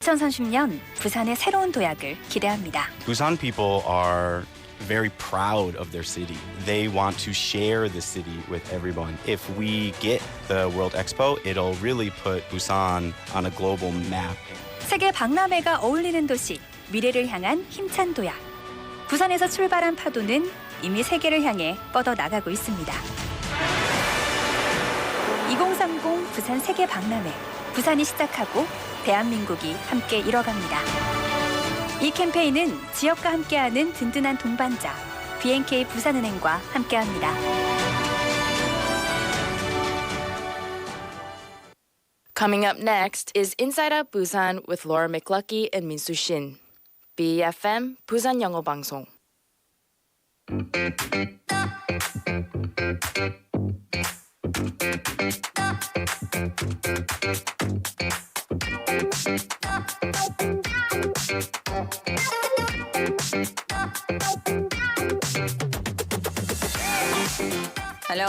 2030년 부산의 새로운 도약을 기대합니다. Busan people are very proud of their city. They want to share the city with everyone. If we get the World Expo, it'll really put Busan on a global map. 세계 박람회가 어울리는 도시, 미래를 향한 힘찬 도약. 부산에서 출발한 파도는 이미 세계를 향해 뻗어 나가고 있습니다. 2030 부산 세계 박람회. 부산이 시작하고 대한민국이 함께 이뤄갑니다. 이 캠페인은 지역과 함께하는 든든한 동반자 BNK 부산은행과 함께합니다. Coming up next is Inside Out Busan with Laura McLucky and Minsu Shin. BFM 부산영어방송.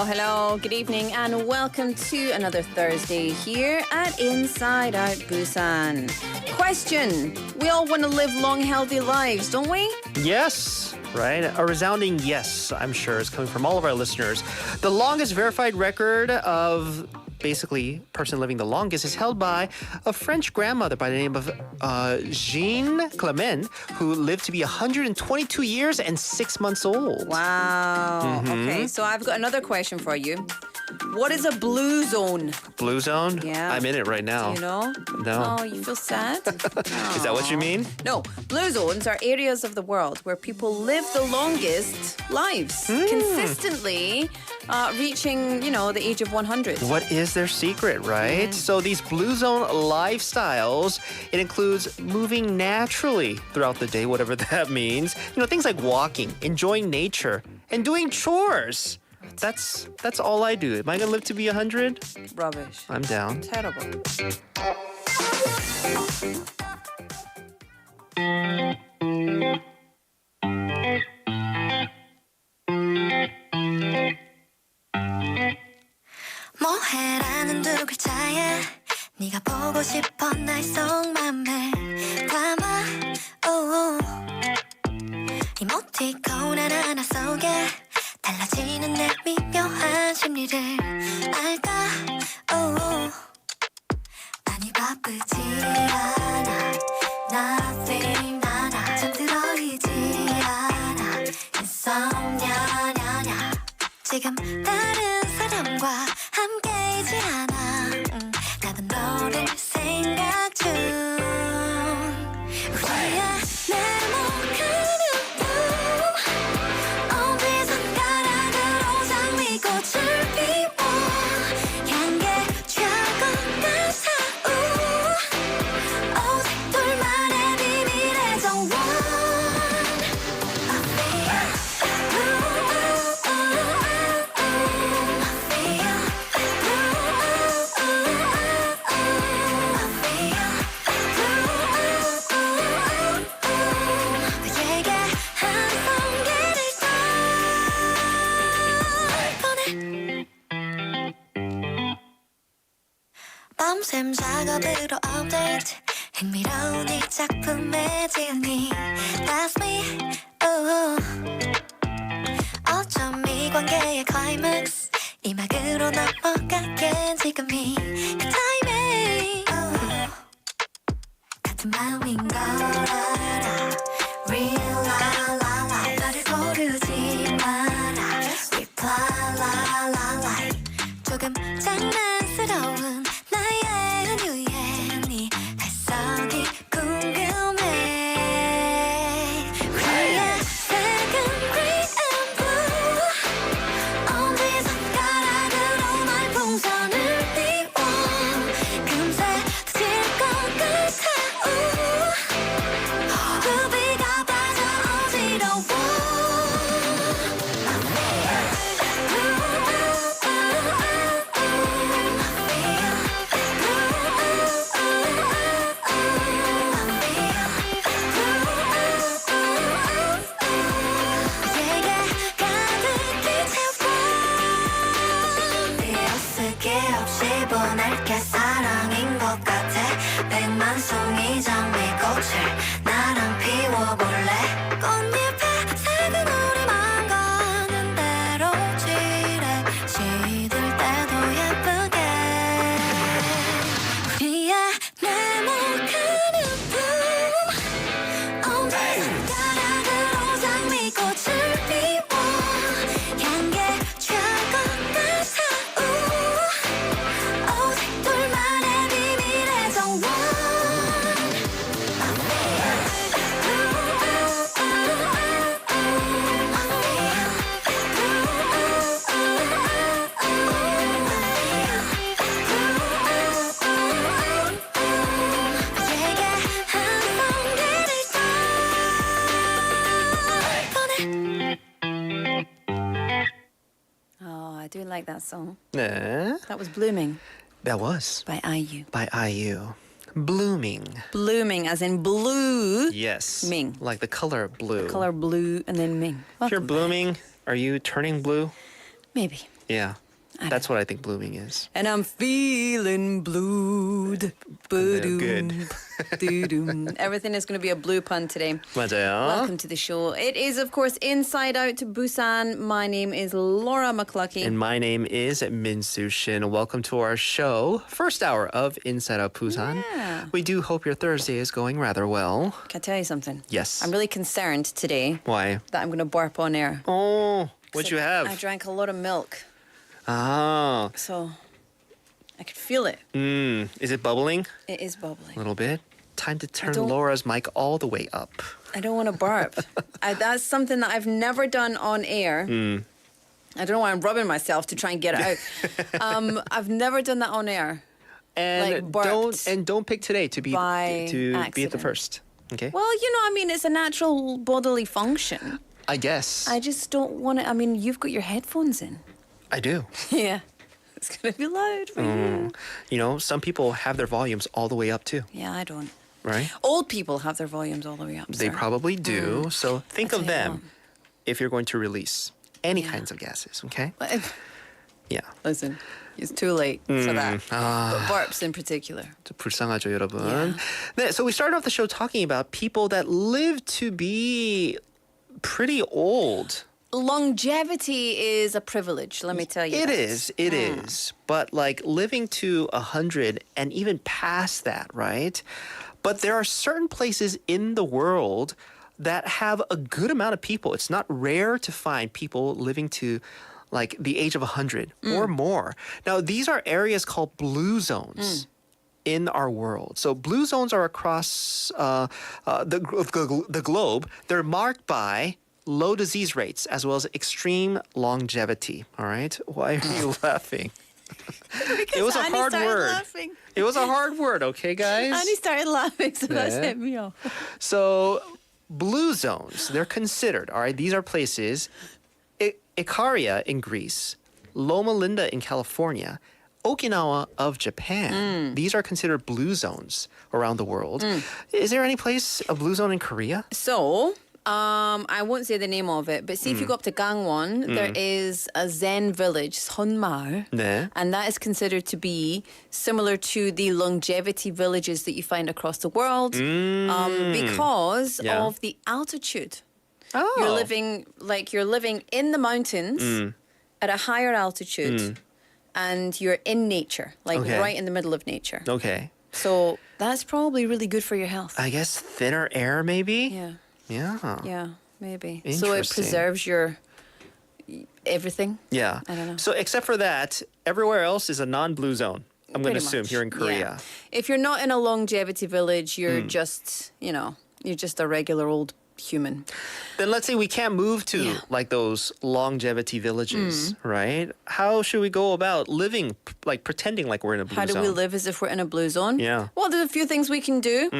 Hello, good evening and welcome to another Thursday here at Inside Out Busan. Question, we all want to live long, healthy lives, don't we? Yes, right? A resounding yes, I'm sure, is coming from all of our listeners. The longest verified record of basically person living the longest is held by a French grandmother by the name of Jean Clement, who lived to be 122 years and 6 months old. Wow. Okay, so I've got another question for you. What is a blue zone? Blue zone? Yeah. I'm in it right now. You know? No. Oh, you feel sad? Is that what you mean? No, blue zones are areas of the world where people live the longest lives, consistently reaching, the age of 100. What is their secret, right? So these blue zone lifestyles, it includes moving naturally throughout the day, whatever that means. Things like walking, enjoying nature, and doing chores. That's all I do. Am I gonna live to be 100? Rubbish. I'm down. Terrible. 뭐해라는 두 글자에 네가 보고 싶어 날 속맘에 담아 이모티콘 하나하나 속에 달라지는 내 미묘한 심리를 알까 아니 바쁘지 않아 Nothing 나나 잠들어 있지 않아 Insomnia 냐냐 지금 다른 사람과 함께이지 않아 나도 너를 생각 중 우리의 네모가는 꿈 어디 손가락으로 장미꽃을 피워 향기에 취할 것 같아 오직 둘만의 비밀의 정원 밤샘 작업으로 업데이트 흥미로운 이 작품의 지은이 That's me 어쩜 이 관계의 클라이맥스 이 막으로 넘어가게 지금이 그 타이밍 같은 마음인 걸 알아 Real la la la 너를 고르지 마라 Reply la la la 조금 장난스러운 나의 은유에 네 발성이 궁금해 우리의 second green and blue 어디 손가락으로 말풍선을 띄워 금세 터질 것 같아 루비가 빠져 어지러워 게 없이 보낼게 사랑인 것 같아 백만 송이 장미꽃을 나랑 피워볼래 꽃잎에 색은 우리만 가는 대로 칠해 시들 때도 예쁘게 위에 네모가는 품 온 손가락으로 장미꽃을 피워 향기 최고의 사우 오직 둘만의 비밀의 정원 내게 항상 길을 떠보내 Oh, I do like that song. 네. That was Blooming That was by IU. by IU. Blooming. Blooming as in blue. Yes. Ming. Like the color blue. Color blue and then Ming. If you're Welcome back. blooming, are you turning blue? Maybe. Yeah. I That's what I think blooming is. And I'm feeling blued. Good. Doo-doom. Everything is going to be a blue pun today. 맞아요. Welcome to the show. It is, of course, Inside Out to Busan. My name is Laura McCluckey. And my name is Minsu Shin. Welcome to our show. First hour of Inside Out Busan. Yeah. We do hope your Thursday is going rather well. Can I tell you something? Yes. I'm really concerned today Why? that I'm going to burp on air. Oh, what'd you have? I drank a lot of milk, Ah. so I could feel it. Is it bubbling? It is bubbling. A little bit. Time to turn don't- Laura's mic all the way up. I don't want to burp. That's something that I've never done on air. I don't know why I'm rubbing myself to try and get it out. I've never done that on air. And Like don't pick today to be by be at the accident. first. Okay? Well, you know, I mean, it's a natural bodily function. I guess. I just don't want to. I mean, you've got your headphones in. I do. Yeah. It's going to be loud for you. You know, some people have their volumes all the way up too, Yeah, I don't. right? Old people have their volumes all the way up. They sir. probably do. So think I'll of tell you them what. if you're going to release any kinds of gases, okay? Yeah. Listen, it's too late for that. But burps in particular. 불쌍하죠, 여러분. 네, so we started off the show talking about people that live to be pretty old. Longevity is a privilege, let me tell you. It that. is. It is. But like living to 100 and even past that, right? But there are certain places in the world that have a good amount of people. It's not rare to find people living to like the age of 100 or more. Now, these are areas called blue zones. In our world. So blue zones are across the globe. They're marked by low disease rates as well as extreme longevity. All right? Why are you laughing? It was a Annie hard started word. laughing. It was a hard word, okay, guys? Annie started laughing, so that Yeah. set me off. So, blue zones, they're considered, all right? These are places Ikaria in Greece, Loma Linda in California, Okinawa of Japan. These are considered blue zones around the world. Is there any place, a blue zone in Korea? So, I won't say the name of it, but see if you go up to Gangwon, there is a Zen village, Sonmaul. 네. And that is considered to be similar to the longevity villages that you find across the world because Yeah. of the altitude. Oh. You're living in the mountains at a higher altitude and you're in nature, like Okay. right in the middle of nature. Okay. So that's probably really good for your health. I guess thinner air, maybe? Yeah. Yeah. Yeah, maybe. So it Interesting. preserves your everything. Yeah. I don't know. So except for that, everywhere else is a non-blue zone. I'm going to Pretty assume much. here in Korea. Yeah. If you're not in a longevity village, you're just, you're just a regular old human. Then let's say we can't move to Yeah. like those longevity villages, right? How should we go about living, like pretending like we're in a blue How do zone? we live as if we're in a blue zone? Yeah. Well, there's a few things we can do.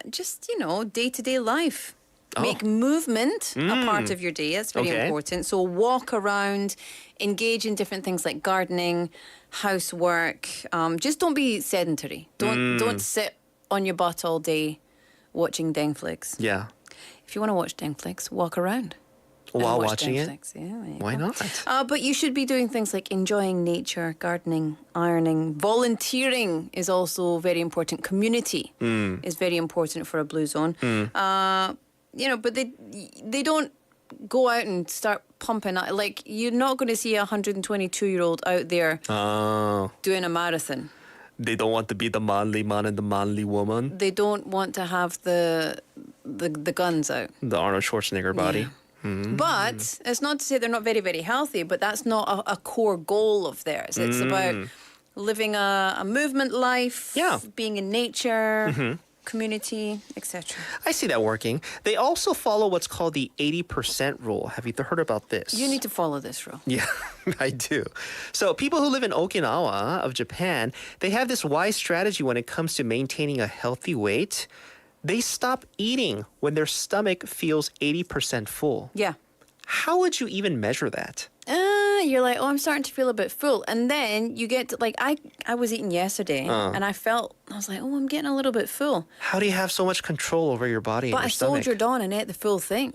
Just, day-to-day life. Make movement a part of your day. That's very Okay. important. So walk around, engage in different things like gardening, housework. Just don't be sedentary. Don't sit on your butt all day watching Netflix. Yeah. If you want to watch Netflix, walk around. While watch watching it? Netflix. Yeah, there you Why go. not? But you should be doing things like enjoying nature, gardening, ironing. Volunteering is also very important. Community is very important for a blue zone. But they don't go out and start pumping out. Like, you're not going to see a 122-year-old out there Oh, doing a marathon. they don't want to be the manly man and the manly woman. They don't want to have the guns out. The Arnold Schwarzenegger body. But it's not to say they're not very, very healthy, but that's not a core goal of theirs. It's about living a movement life, Yeah. being in nature, community, etc. I see that working. They also follow what's called the 80% rule. Have you heard about this? You need to follow this rule. Yeah, I do. So people who live in Okinawa of Japan, they have this wise strategy when it comes to maintaining a healthy weight. They stop eating when their stomach feels 80% full. Yeah. How would you even measure that? You're like, oh, I'm starting to feel a bit full. And then you get to, like, I was eating yesterday and I was like, oh, I'm getting a little bit full. How do you have so much control over your body But and I your stomach? soldiered on and ate the full thing.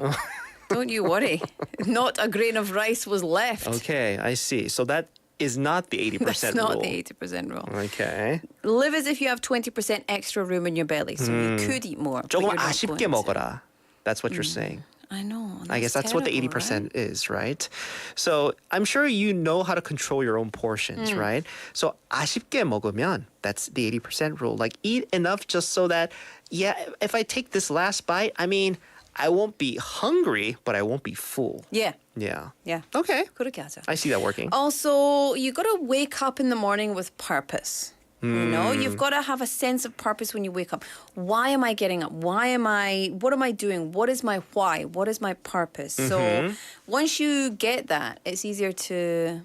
Don't you worry. Not a grain of rice was left. Okay, I see. So that is not the 80% That's rule. not the 80% rule. Okay. Live as if you have 20% extra room in your belly, so you could eat more. but 조금 you're not 아쉽게 going to. 먹어라. That's what you're saying. I know. I guess that's what the 80% terrible, right? is, right? So I'm sure you know how to control your own portions, right? So 아쉽게 먹으면, that's the 80% rule. Like, eat enough just so that, yeah, if I take this last bite, I mean, I won't be hungry, but I won't be full. Yeah, Yeah. yeah. Okay. 그렇게 하자. I see that working. Also, you got to wake up in the morning with purpose. You know, you've got to have a sense of purpose when you wake up. Why am I getting up? What am I doing? What is my why? What is my purpose? So once you get that, it's easier to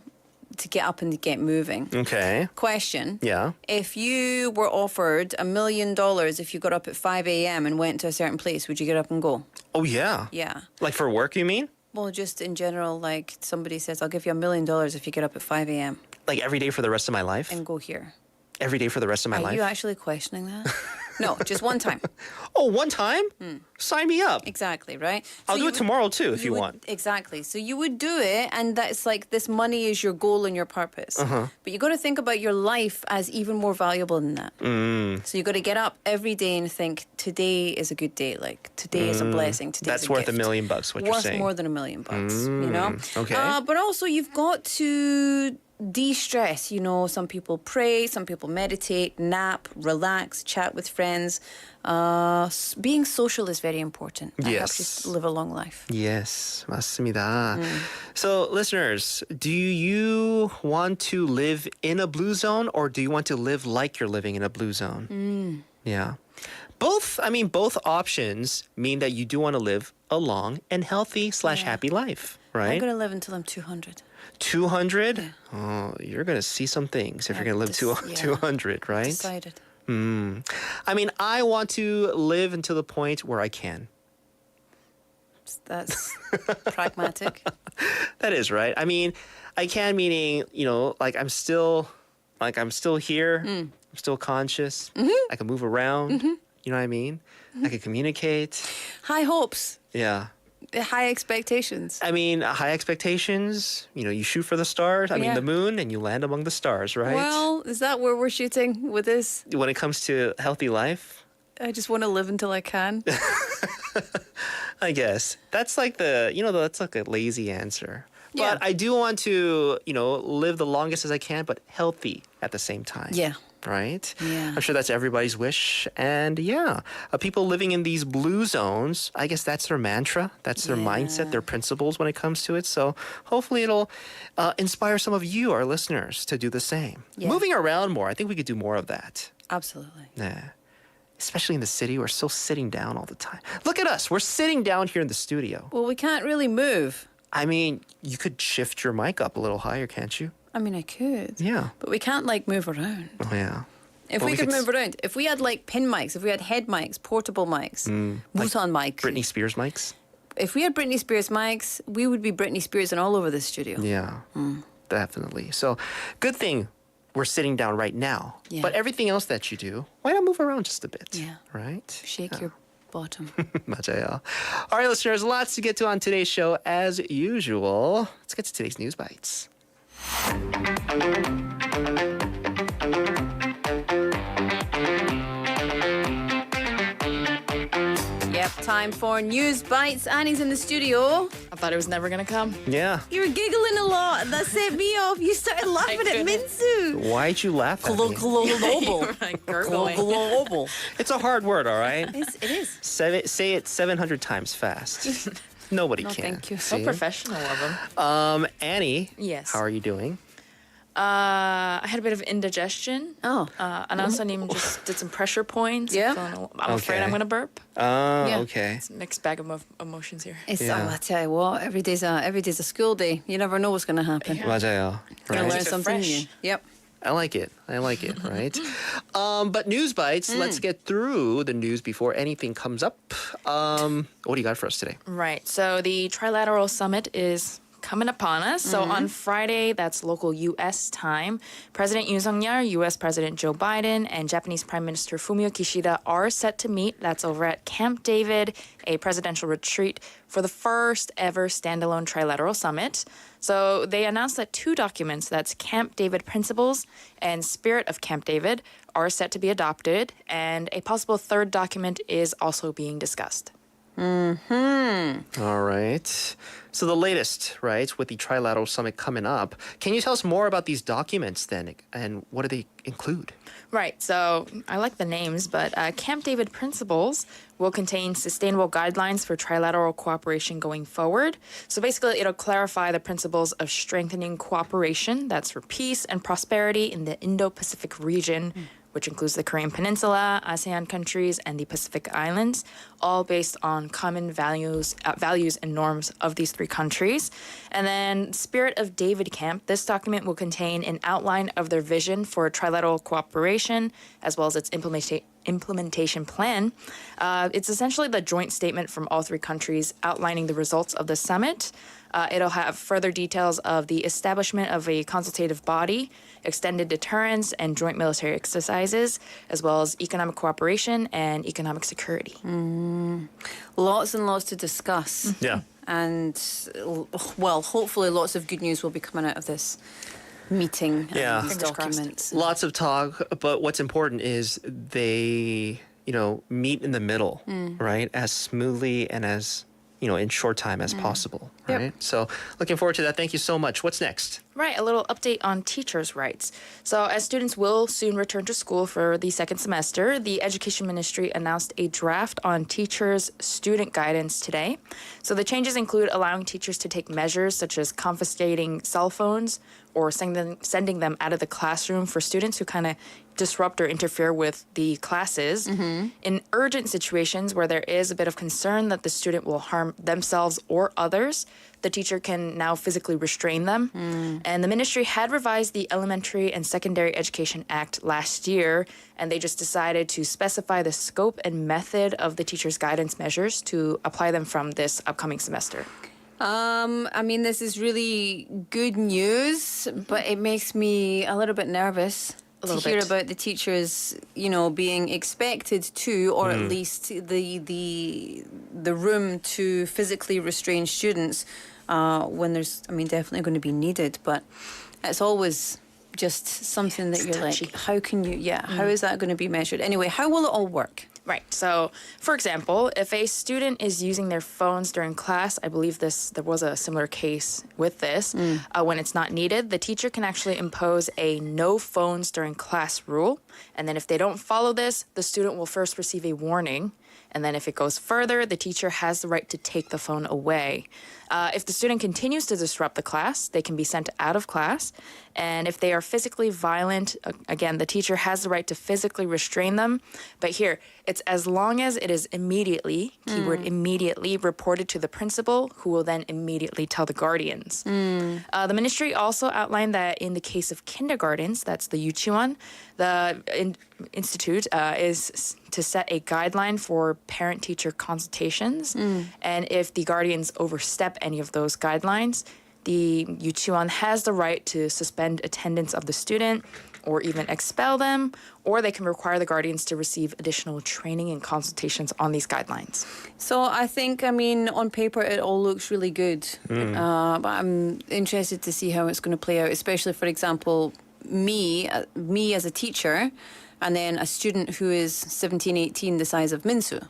get up and to get moving. Okay. Question. Yeah. If you were offered $1 million if you got up at 5 a.m. and went to a certain place, would you get up and go? Oh, yeah. Yeah. Like for work, you mean? Well, just in general, like somebody says, I'll give you $1 million if you get up at 5 a.m. Like every day for the rest of my life? and go here. Every day for the rest of my Are life? you actually questioning that? No, just one time. Oh, one time? Sign me up. Exactly, right? I'll So do you it tomorrow too if you would- want. Exactly. So you would do it, and that's like this money is your goal and your purpose. Uh-huh. But you got to think about your life as even more valuable than that. So you got to get up every day and think, today is a good day. Like today is a blessing. Today That's is a worth gift. $1 million, what you're Worth saying. more than $1 million. You know. okay. But also you've got to de-stress. You know, some people pray, some people meditate, nap, relax, chat with friends. Being social is very important. That helps Yes. you live a long life. Yes, 맞습니다. So, listeners, do you want to live in a blue zone or do you want to live like you're living in a blue zone? Yeah. Both options mean that you do want to live a long and healthy / happy life, I'm right? going to live until I'm 200. 200? Oh, you're going to see some things if you're going to live Yeah. 200, right? Decided. I mean, I want to live until the point where I can. That's pragmatic. That is right. I mean, I can meaning, like I'm still here. I'm still conscious. I can move around. You know what I mean? I can communicate. High hopes, Yeah. high expectations. I mean, high expectations. You shoot for the stars. I mean, Yeah. the moon, and you land among the stars, right? Well, is that where we're shooting with this? When it comes to healthy life, I just want to live until I can. I guess that's like that's like a lazy answer. Yeah. But I do want to, live the longest as I can, but healthy at the same time. Yeah. Right? Yeah. I'm sure that's everybody's wish. And yeah, people living in these blue zones, I guess that's their mantra. That's their mindset, their principles when it comes to it. So hopefully it'll inspire some of you, our listeners, to do the same. Yeah. Moving around more, I think we could do more of that. Absolutely. Yeah. Especially in the city, we're still sitting down all the time. Look at us. We're sitting down here in the studio. Well, we can't really move. I mean, you could shift your mic up a little higher, can't you? I mean, I could. Yeah. But we can't, move around. Oh, yeah. If Well, we we could could move around, if we had, pin mics, if we had head mics, portable mics, Busan mics. Britney Spears mics? If we had Britney Spears mics, we would be Britney Spears and all over the studio. Yeah, definitely. So, good thing we're sitting down right now. Yeah. But everything else that you do, why not move around just a bit? Yeah. Right? Shake your bottom. 맞아요. All right, listeners, lots to get to on today's show as usual. Let's get to today's news bites. Yep, time for News Bites. Annie's in the studio. I thought it was never gonna come. Yeah. You were giggling a lot. That set me off. You started laughing at couldn't. Minsu. Why'd you laugh at me? Global. Like gurgling. Global. It's a hard word, all right? It is. Say it 700 times fast. Nobody No, can. thank you. So See? professional of him. Annie. Yes. How are you doing? I had a bit of indigestion. Oh. Announcer just did some pressure points. Yeah. I'm afraid Okay. I'm gonna burp. Oh, okay. It's a mixed bag of emotions here. It's, Yeah. I tell you what, every day's a school day. You never know what's going to happen. Yeah. 맞아요. Gonna Right? learn Keep it something fresh. new. Yep. I like it, right? But news bites, let's get through the news before anything comes up. What do you got for us today? Right. So the Trilateral Summit is coming upon us. So on Friday, that's local U.S. time, President Yoon Suk-yeol, U.S. President Joe Biden, and Japanese Prime Minister Fumio Kishida are set to meet. That's over at Camp David, a presidential retreat for the first ever standalone Trilateral Summit. So they announced that two documents, that's Camp David Principles and Spirit of Camp David, are set to be adopted, and a possible third document is also being discussed. All right. So the latest, right, with the Trilateral Summit coming up. Can you tell us more about these documents then, and what do they include? Right. So I like the names, but Camp David Principles will contain sustainable guidelines for trilateral cooperation going forward. So basically, it'll clarify the principles of strengthening cooperation that's for peace and prosperity in the Indo-Pacific region, which includes the Korean Peninsula, ASEAN countries, and the Pacific Islands, all based on common values and norms of these three countries. And then Spirit of David Camp, this document will contain an outline of their vision for trilateral cooperation, as well as its implementation plan. It's essentially the joint statement from all three countries outlining the results of the summit. It'll have further details of the establishment of a consultative body, extended deterrence and joint military exercises, as well as economic cooperation and economic security. Lots and lots to discuss. Yeah. And, well, hopefully lots of good news will be coming out of this meeting Yeah. and these Fingers crossed. documents. Lots of talk, but what's important is they, meet in the middle, right? As smoothly and as, in short time as possible, Yep. right? So looking forward to that. Thank you so much. What's next? Right, a little update on teachers' rights. So, as students will soon return to school for the second semester, the Education Ministry announced a draft on teachers' student guidance today. So, the changes include allowing teachers to take measures such as confiscating cell phones or sending them out of the classroom for students who kind of disrupt or interfere with the classes. In urgent situations where there is a bit of concern that the student will harm themselves or others, the teacher can now physically restrain them. And the ministry had revised the Elementary and Secondary Education Act last year, and they just decided to specify the scope and method of the teacher's guidance measures to apply them from this upcoming semester. This is really good news, but it makes me a little bit nervous to hear bit. about the teachers, being expected to, or at least the room to physically restrain students when there's, definitely going to be needed, but it's always just something that you're touchy. like, how can you, how is that going to be measured? Anyway, how will it all work? Right. So, for example, if a student is using their phones during class, I believe there was a similar case with this, when it's not needed, the teacher can actually impose a no phones during class rule. And then if they don't follow this, the student will first receive a warning. And then if it goes further, the teacher has the right to take the phone away. If the student continues to disrupt the class, they can be sent out of class. And if they are physically violent, again, the teacher has the right to physically restrain them. But here, it's as long as it is immediately, keyword immediately, reported to the principal, who will then immediately tell the guardians. The ministry also outlined that in the case of kindergartens, that's the 유치원, the institute is to set a guideline for parent-teacher consultations. And if the guardians overstep any of those guidelines, the 유치원 has the right to suspend attendance of the student or even expel them, or they can require the guardians to receive additional training and consultations on these guidelines. So I think, I mean, on paper it all looks really good, but I'm interested to see how it's going to play out, especially, for example, me as a teacher, and then a student who is 17, 18, the size of Minsu.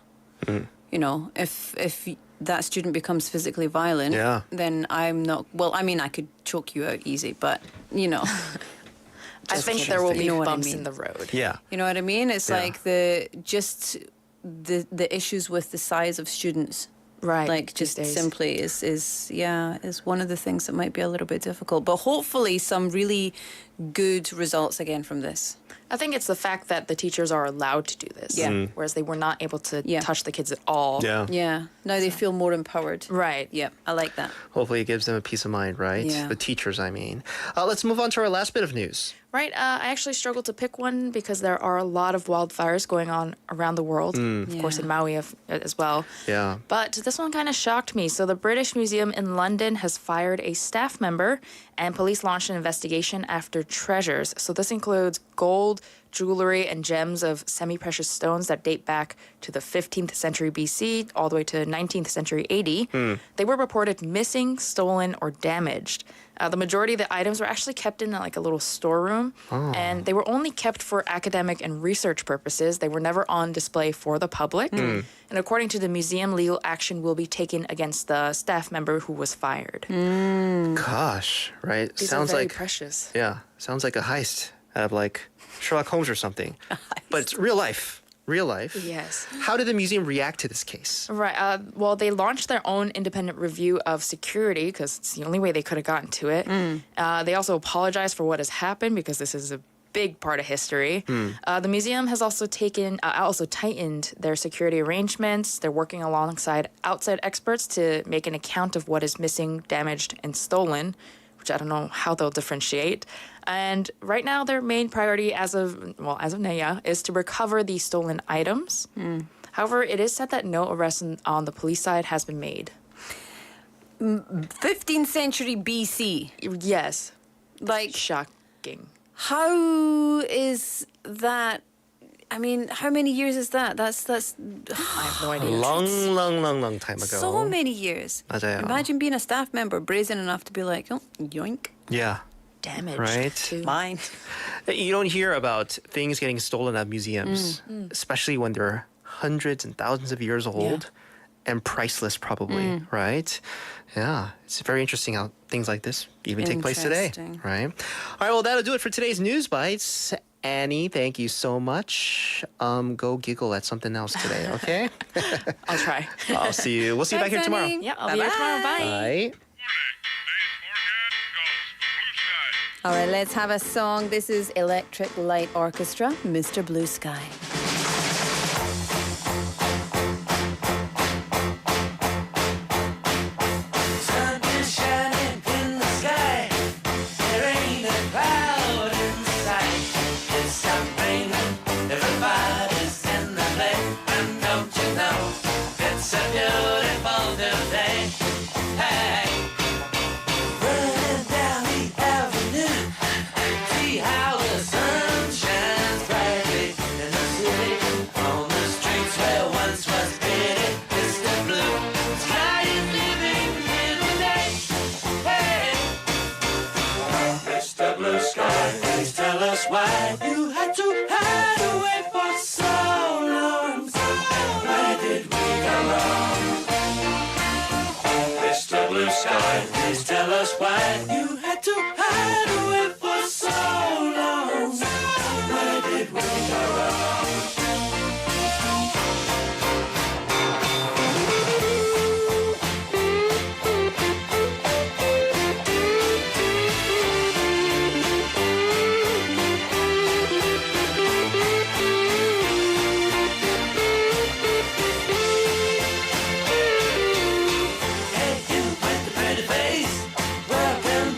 You know, if that student becomes physically violent, then I'm not. Well, I mean, I could choke you out easy, but you know. I think there will be You know what I bumps mean. in the road. Yeah. You know what I mean? It's like the issues with the size of students. Right. Like these just days. simply is one of the things that might be a little bit difficult. But hopefully some really good results again from this. I think it's the fact that the teachers are allowed to do this. Yeah. Whereas they were not able to Yeah. touch the kids at all. Yeah. Yeah. Now they feel more empowered. Right. Yeah, I like that. Hopefully it gives them a peace of mind, right? Yeah. The teachers, I mean. Let's move on to our last bit of news. Right. I actually struggled to pick one because there are a lot of wildfires going on around the world. Of course, in Maui as well. Yeah. But this one kind of shocked me. So the British Museum in London has fired a staff member, and police launched an investigation after treasures. So this includes gold, jewelry, and gems of semi-precious stones that date back to the 15th century BC all the way to 19th century AD. They were reported missing, stolen, or damaged. The majority of the items were actually kept in like a little storeroom, and they were only kept for academic and research purposes. They were never on display for the public. And according to the museum, legal action will be taken against the staff member who was fired. Gosh, right? These Sounds are very like precious. yeah, sounds like a heist out of like Sherlock Holmes or something. But it's real life. Real life. Yes. How did the museum react to this case? Right. Well, they launched their own independent review of security because it's the only way they could have gotten to it. They also apologized for what has happened because this is a big part of history. The museum has also tightened their security arrangements. They're working alongside outside experts to make an account of what is missing, damaged, and stolen, which I don't know how they'll differentiate. And right now, their main priority as of now, is to recover the stolen items. However, it is said that no arrest on the police side has been made. 15th century BC. Yes. Like, Shocking. how is that? I mean, how many years is that? That's I have no idea. Long time ago. so many years. 맞아요. Imagine being a staff member, brazen enough to be like, oh, yoink, Yeah. Damaged. Right. Too. mine. You don't hear about things getting stolen at museums, especially when they're hundreds and thousands of years old and priceless, probably, right? Yeah, it's very interesting how things like this even take place today, Interesting. right? All right, well, that'll do it for today's News Bites. Annie, thank you so much. Go giggle at something else today, okay? I'll try. I'll see you. We'll see you back here Thanks, tomorrow. Annie. Yeah, I'll be here tomorrow. Bye. Bye. All right, let's have a song. This is Electric Light Orchestra, Mr. Blue Sky. Sun is shining in the sky. There ain't a cloud in sight. It's stopped raining. Everybody's in the play. And don't you know, it's a beautiful new day. Hey, running down the avenue. See how the sun shines brightly in the city. On the streets where once was pretty, Mr. Blue Sky is living in the day. Hey, Mr. Blue Sky, please tell us why you had to hide away for so long. Where did we go wrong? Mr. Blue Sky, please tell us why you had to hide away for so long. Where did we go wrong? Hey, you with the pretty face, welcome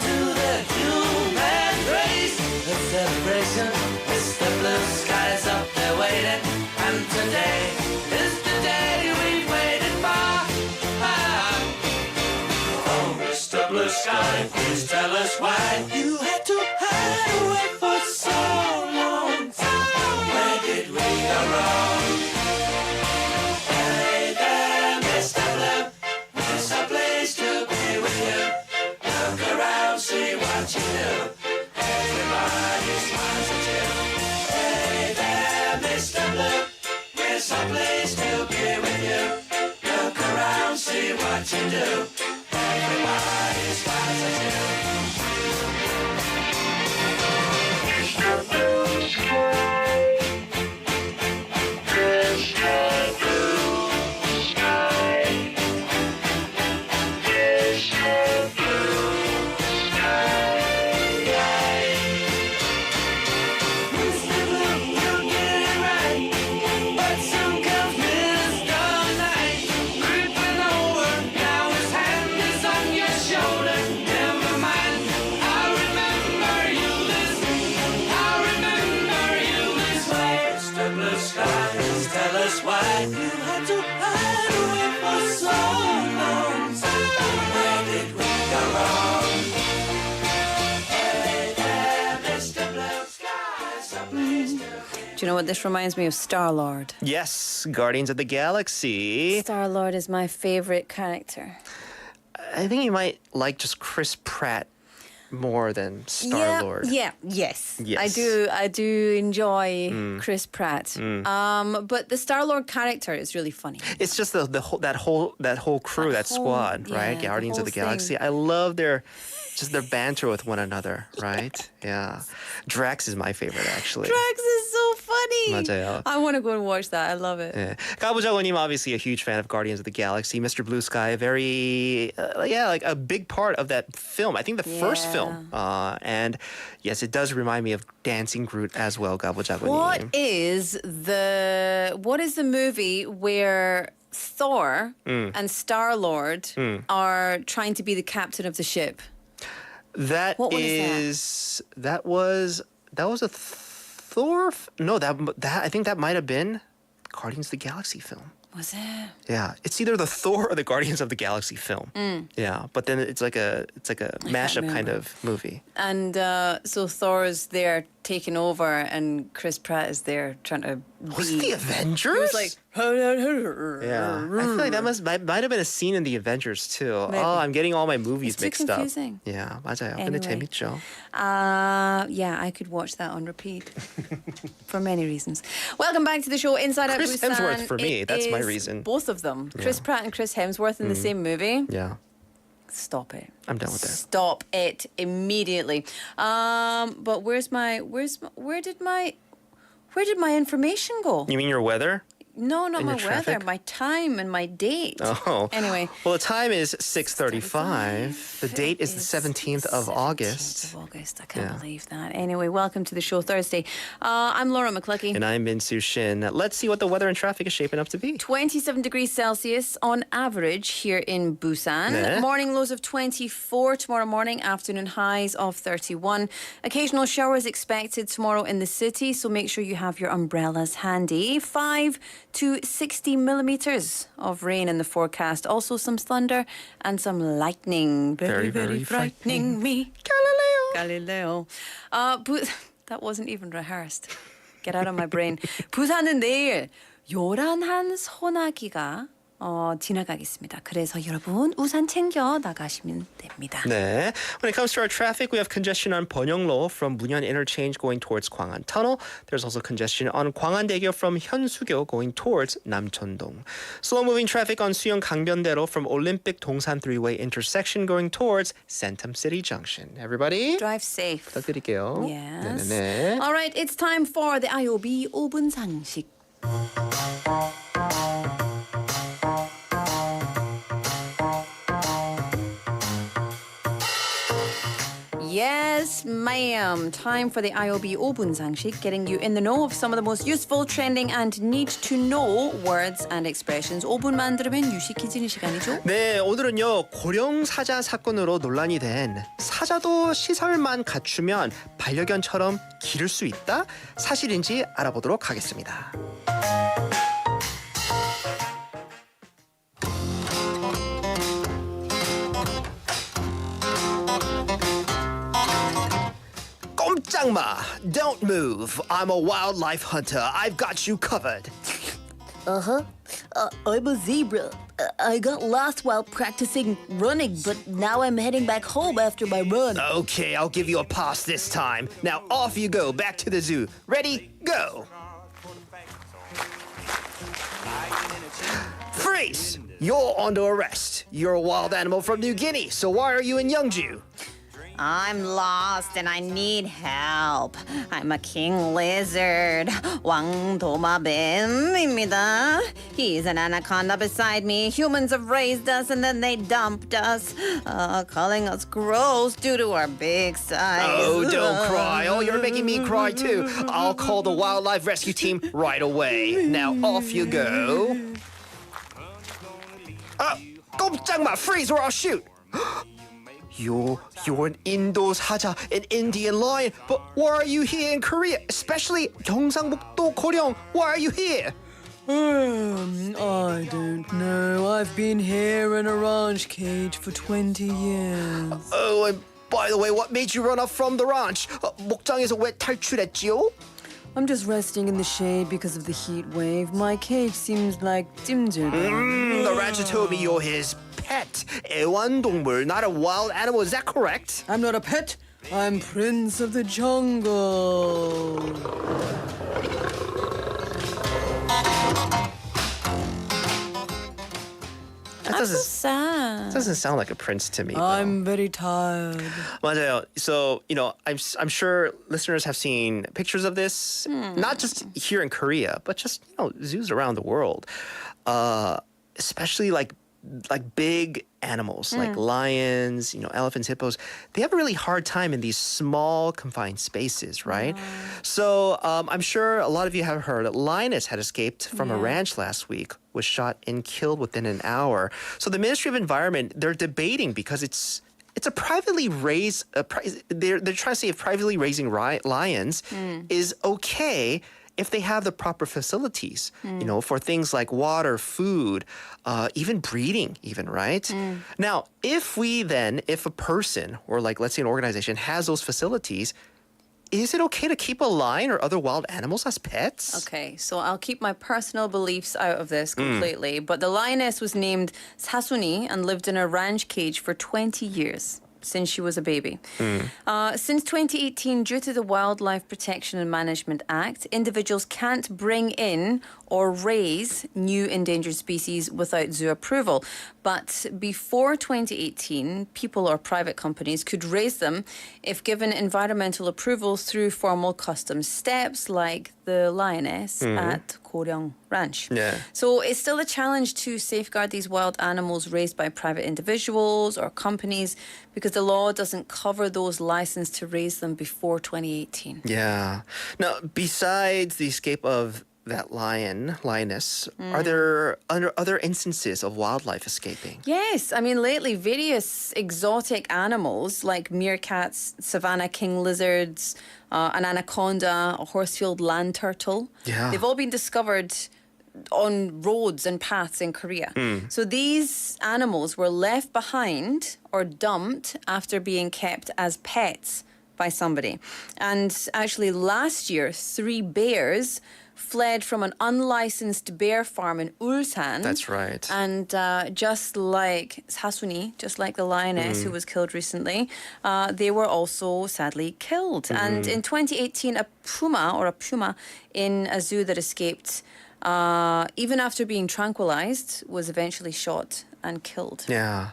and you had to hide away for so long. Where did we go wrong? Hey there, Mr. Blue Sky, someplace to Do you know what this reminds me of? Star-Lord. Yes, Guardians of the Galaxy. Star-Lord is my favorite character. I think you might like just Chris Pratt more than Star-Lord. Yes. Yes. I do enjoy Chris Pratt. But the Star-Lord character is really funny. It's just that whole crew, that squad, yeah, right? the Guardians of whole the Galaxy. thing. I love their banter with one another, right? Yeah. Drax is my favorite, actually. Drax is so funny. 맞아요. I want to go and watch that. I love it. Yeah. 가부장님, obviously a huge fan of Guardians of the Galaxy. Mr. Blue Sky, very, like a big part of that film. I think the first film. And yes, it does remind me of Dancing Groot as well, 가부장님. What is the movie where Thor and Star-Lord are trying to be the captain of the ship? That What one is that was a Thor. No, that I think that might have been Guardians of the Galaxy film. Was it? Yeah, it's either the Thor or the Guardians of the Galaxy film. Yeah, but then it's like a mashup kind remember. of movie. And so Thor is there taking over, and Chris Pratt is there trying to. Was it the Avengers? He was like, yeah, I feel like that might have been a scene in the Avengers too. Maybe. Oh, I'm getting all my movies It's too mixed confusing. up. Yeah, 맞아요. 근데 Anyway. 재밌죠. Yeah, I could watch that on repeat for many reasons. Welcome back to the show, Inside Out Chris Busan. Hemsworth for me, It that's my is reason. Both of them, Chris Pratt and Chris Hemsworth in the same movie. Yeah, Stop it. I'm done with that. Stop it immediately. But where did my information go? You mean your weather? No, not And my your weather, traffic? my time and my date. Oh. Anyway. Well, the time is 6:35. The date is the 17th of August. 17th of August. I can't Yeah. believe that. Anyway, welcome to the show Thursday. I'm Laura McCluckey. And I'm Min-Soo Shin. Let's see what the weather and traffic is shaping up to be. 27 degrees Celsius on average here in Busan. 네. Morning lows of 24 tomorrow morning, afternoon highs of 31. Occasional showers expected tomorrow in the city, so make sure you have your umbrellas handy. 5 to 60 millimeters of rain in the forecast. Also some thunder and some lightning. Very, very frightening me. Galileo. That wasn't even rehearsed. Get out of my brain. 부산은 내일 요란한 소나기가 지나가겠습니다. 그래서 여러분 우산 챙겨 나가시면 됩니다. 네. When it comes to our traffic, we have congestion on 번영로 from 문현 interchange going towards 광안 tunnel. There's also congestion on 광안대교 from 현수교 going towards 남천동. Slow-moving traffic on 수영 강변대로 from Olympic 동산 three-way intersection going towards Centum City Junction. Everybody, Drive safe. 부탁드릴게요. Yes. 네네네. All right, it's time for the IOB 5분 상식. Yes, ma'am. Time for the IOB 5분 상식, getting you in the know of some of the most useful, trending, and need-to-know words and expressions. 5분만 들으면 유식해지는 시간이죠. 네, 오늘은요 고령 사자 사건으로 논란이 된 사자도 시설만 갖추면 반려견처럼 기를 수 있다? 사실인지 알아보도록 하겠습니다. 꼼짝마! Don't move. I'm a wildlife hunter. I've got you covered. I'm a zebra. I got lost while practicing running, but now I'm heading back home after my run. Okay, I'll give you a pass this time. Now off you go, back to the zoo. Ready, go! Freeze! You're under arrest. You're a wild animal from New Guinea, so why are you in Yeongju? I'm lost and I need help. I'm a king lizard. 왕도마뱀입니다. He's an anaconda beside me. Humans have raised us and then they dumped us, calling us gross due to our big size. Oh, don't cry. Oh, you're making me cry too. I'll call the wildlife rescue team right away. Now off you go. 꼼짝마, freeze or I'll shoot. You're an Indo 사자, an Indian lion, but why are you here in Korea? Especially 경상북도 고령. Why are you here? I don't know. I've been here in a ranch cage for 20 years. Oh, and by the way, what made you run off from the ranch? 목장에서 왜 탈출했지요? I'm just resting in the shade because of the heat wave. My cage seems like 찜질방. The rancher told me you're his pet. 애완동물, not a wild animal. Is that correct? I'm not a pet. I'm Prince of the Jungle. That That's so sad. doesn't sound like a prince to me. though. I'm very tired. 맞아요. So, I'm sure listeners have seen pictures of this, not just here in Korea, but just, zoos around the world. Especially like big animals like lions, elephants, hippos. They have a really hard time in these small confined spaces, right? So I'm sure a lot of you have heard that lioness had escaped from a ranch last week, was shot and killed within an hour. So the Ministry of Environment, they're debating because it's a privately raised. They're trying to see if privately raising lions is okay if they have the proper facilities, for things like water, food, even breeding, right? Now, if a person or let's say an organization has those facilities, is it okay to keep a lion or other wild animals as pets? Okay, so I'll keep my personal beliefs out of this completely. But the lioness was named Sasuni and lived in a ranch cage for 20 years. Since she was a baby. Since 2018, due to the Wildlife Protection and Management Act, individuals can't bring in or raise new endangered species without zoo approval. But before 2018, people or private companies could raise them if given environmental approval through formal customs steps like the lioness at Goryeo Ranch. Yeah. So it's still a challenge to safeguard these wild animals raised by private individuals or companies because the law doesn't cover those licensed to raise them before 2018. Yeah. Now, besides the escape of that lioness, are there other instances of wildlife escaping? Yes, I mean, lately, various exotic animals like meerkats, savanna king lizards, an anaconda, a horsefield land turtle, Yeah. they've all been discovered on roads and paths in Korea. So these animals were left behind or dumped after being kept as pets by somebody. And actually, last year, 3 bears fled from an unlicensed bear farm in Ulsan. That's right. And just like Sasuni, just like the lioness who was killed recently, they were also sadly killed. And in 2018, a puma in a zoo that escaped, even after being tranquilized, was eventually shot and killed. Yeah.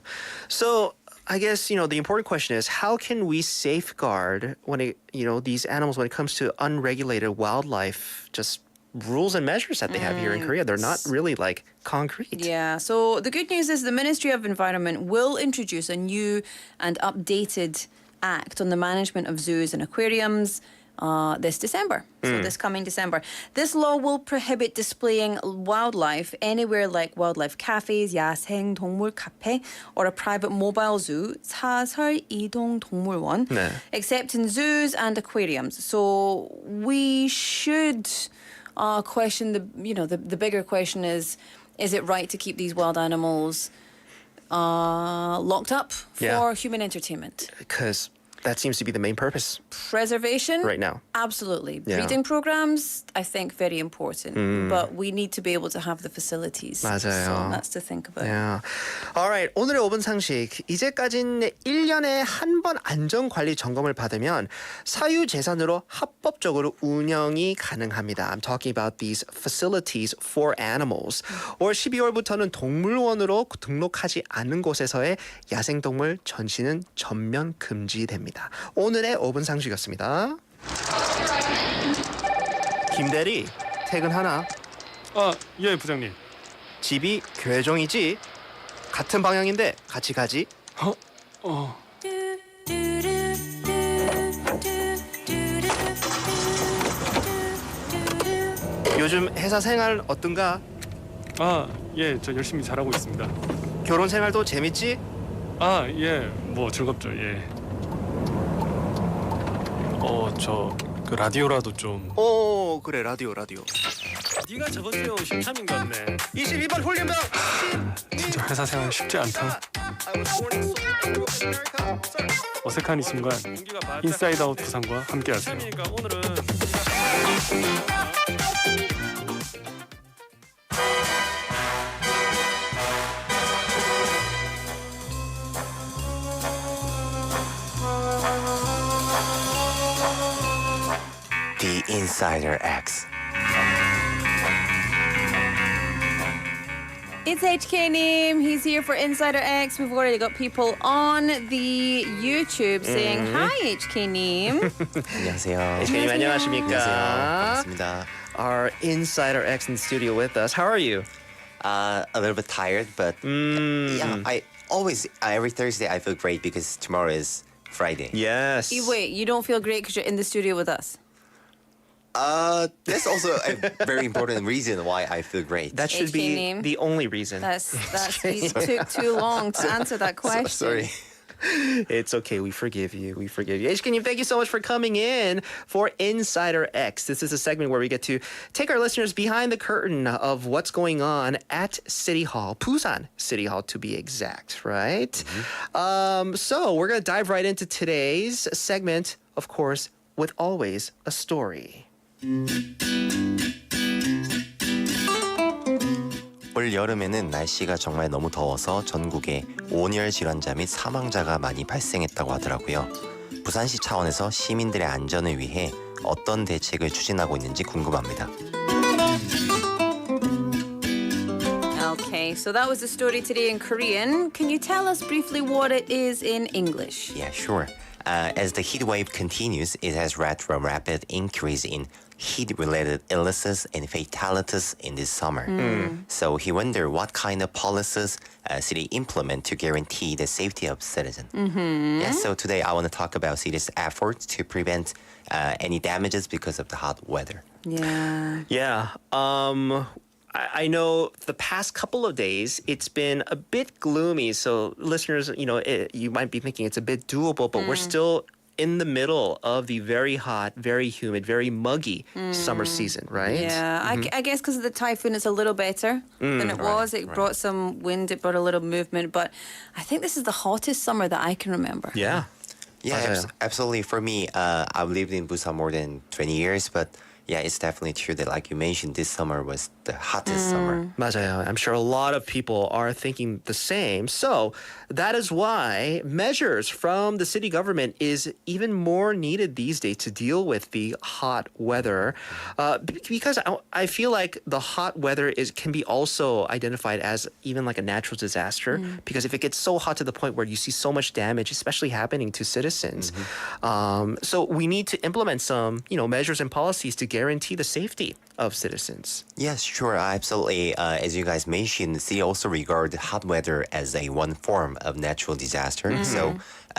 So I guess, the important question is how can we safeguard these animals when it comes to unregulated wildlife, just rules and measures that they have here in Korea? They're not really concrete. Yeah, so the good news is the Ministry of Environment will introduce a new and updated act on the management of zoos and aquariums this December, so this coming December. This law will prohibit displaying wildlife anywhere like wildlife cafes, 야생 동물 카페, or a private mobile zoo, 사설 이동 동물원, 네. except in zoos and aquariums. So we should question the bigger question is it right to keep these wild animals locked up for Yeah. human entertainment? Because that seems to be the main purpose Preservation? right now. Absolutely. Yeah. Breeding programs, I think, very important. But we need to be able to have the facilities. 맞아요. So that's to think about. Yeah. Alright, 오늘의 5분 상식. 이제까지는 1년에 한 번 안전관리 점검을 받으면 사유재산으로 합법적으로 운영이 가능합니다. I'm talking about these facilities for animals. 올 12월부터는 동물원으로 등록하지 않은 곳에서의 야생동물 전시는 전면 금지됩니다. 오늘의 5분 상식이었습니다. 김대리, 퇴근하나? 예, 부장님. 집이 교회종이지? 같은 방향인데 같이 가지? 요즘 회사 생활 어떤가? 예, 저 열심히 잘하고 있습니다. 결혼 생활도 재밌지? 예, 뭐 즐겁죠, 예. 저 그 라디오라도 좀. 그래 라디오. 네가 저번 주에 온 심참인 것 같네. 22번 홀리면 진짜 회사 생활 쉽지 않다. 어색한 이 순간 인사이드 아웃 부산과 함께하세요. 오늘은 The Insider X. It's HK님. He's here for Insider X. We've already got people on the YouTube saying hi, HK님. 안녕하세요. HK님 안녕하십니까? 반갑습니다. Our Insider X in the studio with us. How are you? A little bit tired, but yeah, I always every Thursday I feel great because tomorrow is Friday. Yes. Wait, you don't feel great because you're in the studio with us? That's also a very important reason why I feel great. That should be HK님. the only reason. That's you took too long to answer that question. Sorry. It's okay. We forgive you. HK님, thank you so much for coming in for Insider X. This is a segment where we get to take our listeners behind the curtain of what's going on at City Hall, Busan City Hall to be exact, right? So we're going to dive right into today's segment, of course, with always a story. 올 여름에는 날씨가 정말 너무 더워서 전국에 온열 질환자 및 사망자가 많이 발생했다고 하더라고요. 부산시 차원에서 시민들의 안전을 위해 어떤 대책을 추진하고 있는지 궁금합니다. Okay, so that was the story today in Korean. Can you tell us briefly what it is in English? Yeah, sure. As the heat wave continues, it has led to a rapid increase in heat-related illnesses and fatalities in this summer. So he wondered what kind of policies city implement to guarantee the safety of citizens. Yeah, so today I want to talk about city's efforts to prevent any damages because of the hot weather. Yeah. Yeah. I know the past couple of days, it's been a bit gloomy. So listeners, you might be thinking it's a bit doable, but we're still in the middle of the very hot, very humid, very muggy summer season, right? Yeah, I guess because of the typhoon, it's a little better than it was. It brought some wind, it brought a little movement, but I think this is the hottest summer that I can remember. Yeah. Yeah, 맞아요. absolutely. For me, I've lived in Busan more than 20 years, but yeah, it's definitely true that, like you mentioned, this summer was the hottest summer. 맞아요. I'm sure a lot of people are thinking the same. So that is why measures from the city government is even more needed these days to deal with the hot weather. Because I feel like the hot weather can be also identified as even like a natural disaster. Because if it gets so hot to the point where you see so much damage, especially happening to citizens, so we need to implement some, measures and policies to guarantee the safety of citizens. Yes, sure, absolutely. As you guys mentioned, the city also regard hot weather as one form of natural disaster. So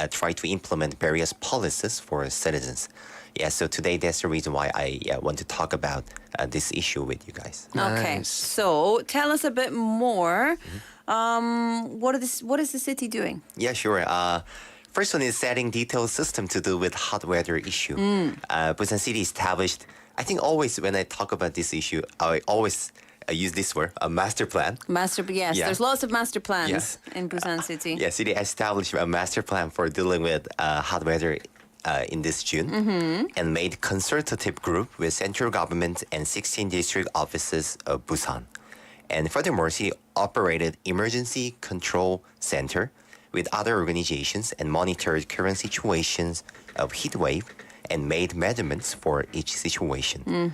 try to implement various policies for citizens. Yeah, so today that's the reason why I want to talk about this issue with you guys. Okay, Nice. so tell us a bit more. What is the city doing? Yeah, sure. First one is setting detailed system to deal with hot weather issue. Busan City established, I think always when I talk about this issue, I always use this word, a master plan. Yes, Yeah. there's lots of master plans in Busan City. Yeah, city established a master plan for dealing with hot weather in this June and made consultative group with central government and 16 district offices of Busan. And furthermore, city operated emergency control center with other organizations and monitored current situations of heat wave and made measurements for each situation.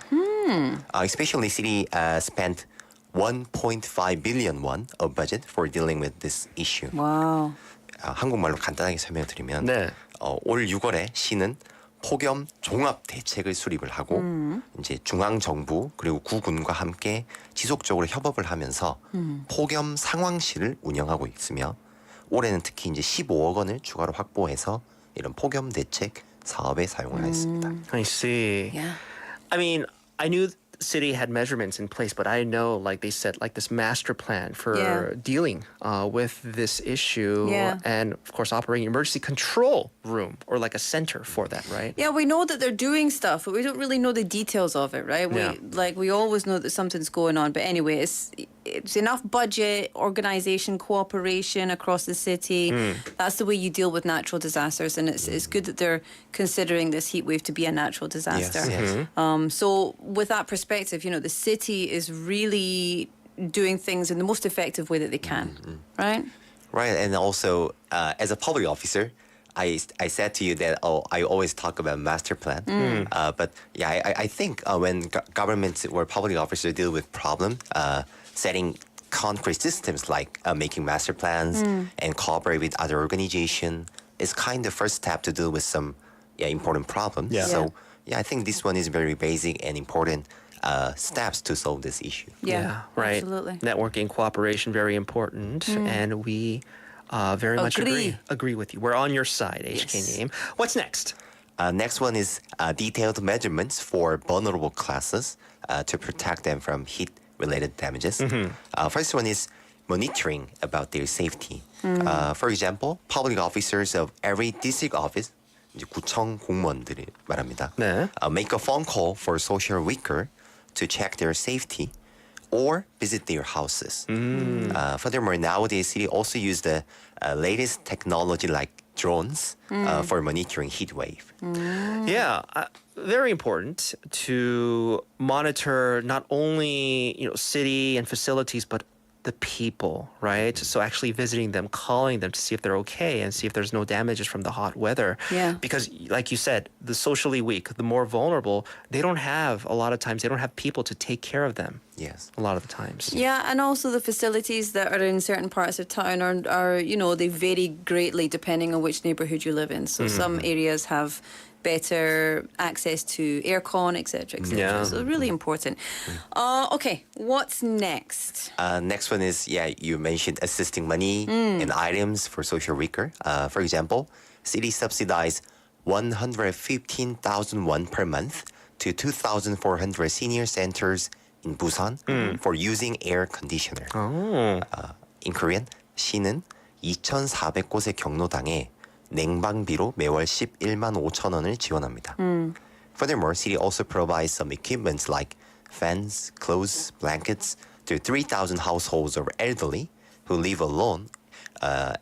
Especially, city spent 1.5 billion won of budget for dealing with this issue. Wow. 한국말로 간단하게 설명드리면 네. 올 6월에 시는 폭염 종합 대책을 수립을 하고 이제 중앙 정부 그리고 구군과 함께 지속적으로 협업을 하면서 폭염 상황실을 운영하고 있으며 올해는 특히 이제 15억 원을 추가로 확보해서 이런 폭염 대책 사업에 사용을 했습니다. I see. Yeah. I mean, I knew city had measurements in place, but I know like they set like this master plan for Yeah. dealing with this issue, Yeah. and of course operating an emergency control room or like a center for that, right? Yeah, we know that they're doing stuff, but we don't really know the details of it, right? Yeah. We always know that something's going on, but anyway, it's enough budget, organization, cooperation across the city. That's the way you deal with natural disasters, and it's good that they're considering this heat wave to be a natural disaster. yes. So with that perspective, you know, the city is really doing things in the most effective way that they can, right? Right, and also as a public officer, I said to you that I always talk about master plan, but yeah, I think when governments or public officers deal with problem, setting concrete systems like making master plans and cooperate with other organization is kind of first step to deal with some important problems. Yeah. So I think this one is very basic and important steps to solve this issue. Yeah, right. absolutely. Networking, cooperation, very important, and we very much agree with you. We're on your side, HK Yes. Name. What's next? Next one is detailed measurements for vulnerable classes to protect them from heat-related damages. First one is monitoring about their safety. For example, public officers of every district office, 이제 구청 공무원들이 말합니다. 네. Make a phone call for a social worker to check their safety or visit their houses. Furthermore, nowadays, city also use the latest technology like drones for monitoring heat wave. Yeah, very important to monitor not only city and facilities, but the people, right? So actually visiting them, calling them to see if they're okay and see if there's no damages from the hot weather. Yeah. Because like you said, the socially weak, the more vulnerable, they don't have people to take care of them. Yes. A lot of the times. Yeah, and also the facilities that are in certain parts of town are they vary greatly depending on which neighbourhood you live in. So some areas have better access to aircon, etc., etc. Yeah. So really important. Okay, what's next? Next one is, you mentioned assisting money and items for social worker. For example, city subsidize 115,000 won per month to 2,400 senior centers in Busan for using air conditioner. In Korean, 시는 2,400곳의 경로당에 냉방비로 매월 11만 5천 원을 지원합니다. Furthermore, city also provides some equipment like fans, clothes, blankets to 3,000 households of elderly who live alone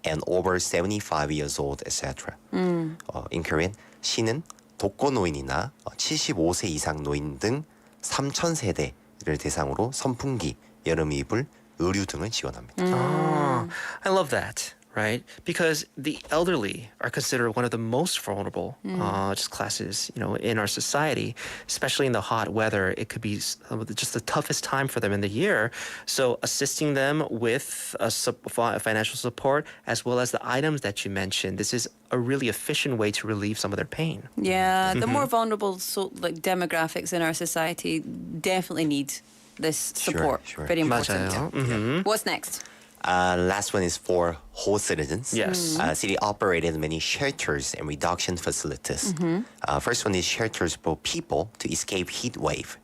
and over 75 years old, etc. In Korean, 시는 독거노인이나 75세 이상 노인 등 3,000세대를 대상으로 선풍기, 여름 이불, 의류 등을 지원합니다. I love that. Right, because the elderly are considered one of the most vulnerable just classes, in our society, especially in the hot weather. It could be just the toughest time for them in the year. So assisting them with financial support as well as the items that you mentioned, this is a really efficient way to relieve some of their pain. Yeah, the more vulnerable demographics in our society definitely need this support. Sure. Very important. 맞아요. What's next? Last one is for whole citizens. Yes. City operated many shelters and reduction facilities. First one is shelters for people to escape heat wave.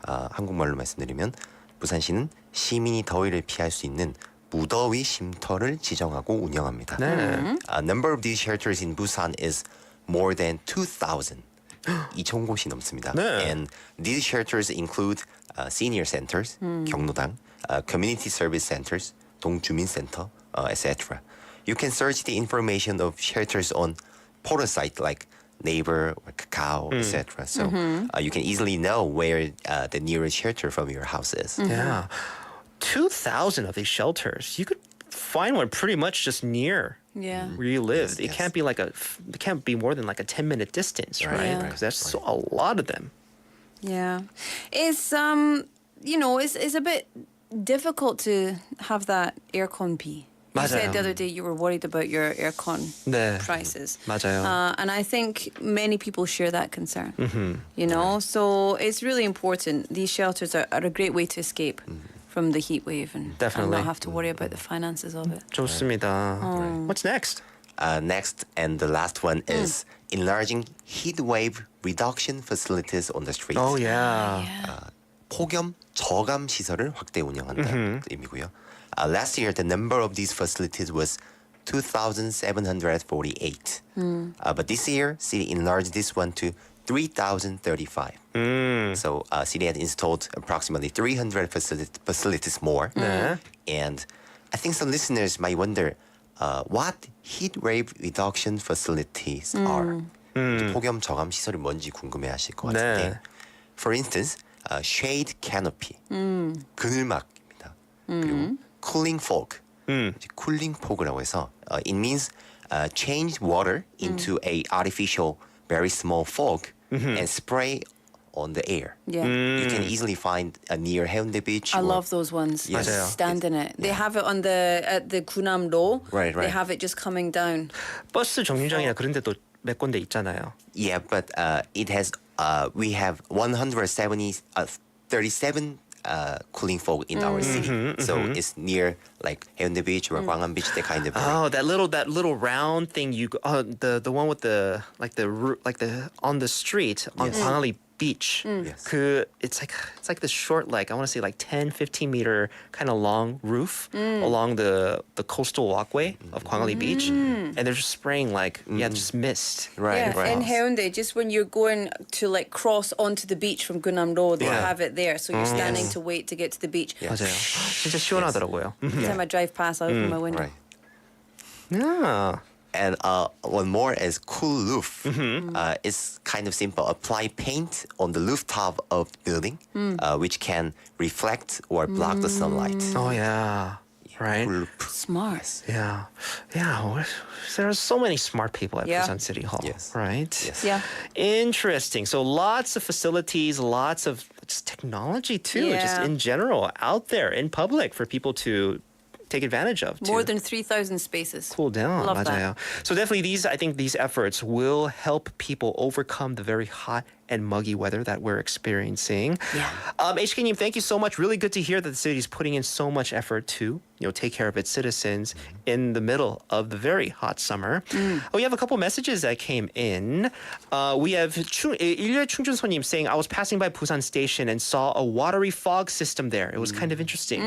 한국말로 말씀드리면 부산시는 시민이 더위를 피할 수 있는 무더위 쉼터를 지정하고 운영합니다. Number of these shelters in Busan is more than 2,000. 2,000곳이 넘습니다. And these shelters include senior centers, 경로당, community service centers, 동주민센터, etc. You can search the information of shelters on portal sites like Neighbor or Kakao, etc. So you can easily know where the nearest shelter from your house is. Yeah. 2,000 of these shelters. You could find one pretty much just near Yeah. where you live. It Yes. can't be more than like a 10-minute distance, right? Right, Because that's a lot of them. Yeah, it's it's a bit difficult to have that aircon be. You said the other day you were worried about your aircon 네. prices. 맞아요. And I think many people share that concern. So it's really important. These shelters are a great way to escape from the heat wave and Definitely. not have to worry about the finances of it. 좋습니다. What's next? Next and the last one is enlarging heat wave reduction facilities on the streets. Oh, yeah. 폭염 저감 시설을 확대 운영한다는 의미고요. Last year, the number of these facilities was 2,748. But this year, city enlarged this one to 3,035. So city had installed approximately 300 facilities more. And I think some listeners might wonder what heat wave reduction facilities are. 폭염 저감 시설이 뭔지 궁금해하실 것 같은데. For instance, shade canopy, 그늘막입니다. 그리고 cooling fog, 쿨링 포그라고 해서 it means change water into a artificial very small fog and spray on the air. Yeah. You can easily find near Haeundae Beach. I or- love those ones. Yes. Just stand in it. They have it on at the Kunam-do. Right, They right. have it just coming down. 버스 정류장이나 그런 데도 몇 군데 있잖아요. Yeah, but it has we have 37 cooling fog in our city. So it's near like Haeundae Beach or Gwangham Beach, that kind of area. Oh, that little round thing the one with the on the street on Gwangham Beach. Yes. It's like this short, like I want to say like 10-15 meter kind of long roof along the coastal walkway of Gwangham Beach, and they're just spraying like just mist. Right, Yeah, right. in Haeundae, just when you're going to like cross onto the beach from Gunam-do, they Yeah. have it there. So you're standing to wait to get to the beach. 맞아요. 진짜 시원하더라고요. Every time I drive past, I open my window. Right. Yeah. And one more is cool roof. It's kind of simple. Apply paint on the rooftop of the building, which can reflect or block the sunlight. Oh yeah. Right. Cool roof. Smart. Yeah. Yeah. There are so many smart people at Yeah. Busan City Hall. Yes. Right. Yes. Yeah. Interesting. So lots of facilities, lots of just technology too, just Yeah. in general out there in public for people to take advantage of. More to than 3,000 spaces. cool down. Love that. 맞아요. So definitely I think these efforts will help people overcome the very hot and muggy weather that we're experiencing. Yeah. HK님, thank you so much. Really good to hear that the city is putting in so much effort to take care of its citizens in the middle of the very hot summer. We have a couple messages that came in. We have 일요일 충준소님 saying, I was passing by Busan Station and saw a watery fog system there. It was kind of interesting.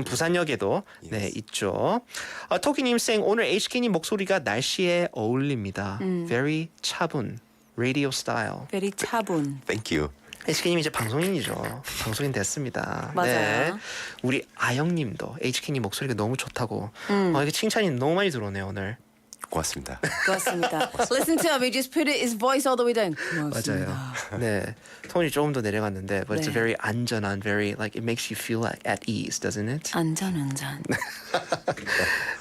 부산역에도 네, 있죠. 토끼님 saying, 오늘 HK님 목소리가 날씨에 어울립니다. Very 차분. Radio style. Very 차분. Thank you. HK님 이제 방송인이죠. 방송인 됐습니다. 맞아요. 우리 아영님도 HK님 목소리가 너무 좋다고. 이게 칭찬이 너무 많이 들어오네요 오늘. 고맙습니다. 고맙습니다. Listen to him. He just put his voice all the way down. 맞아요. 네, 톤이 조금 더 내려갔는데, but it's a 네. very 안전한, very like it makes you feel like at ease, doesn't it? 안전.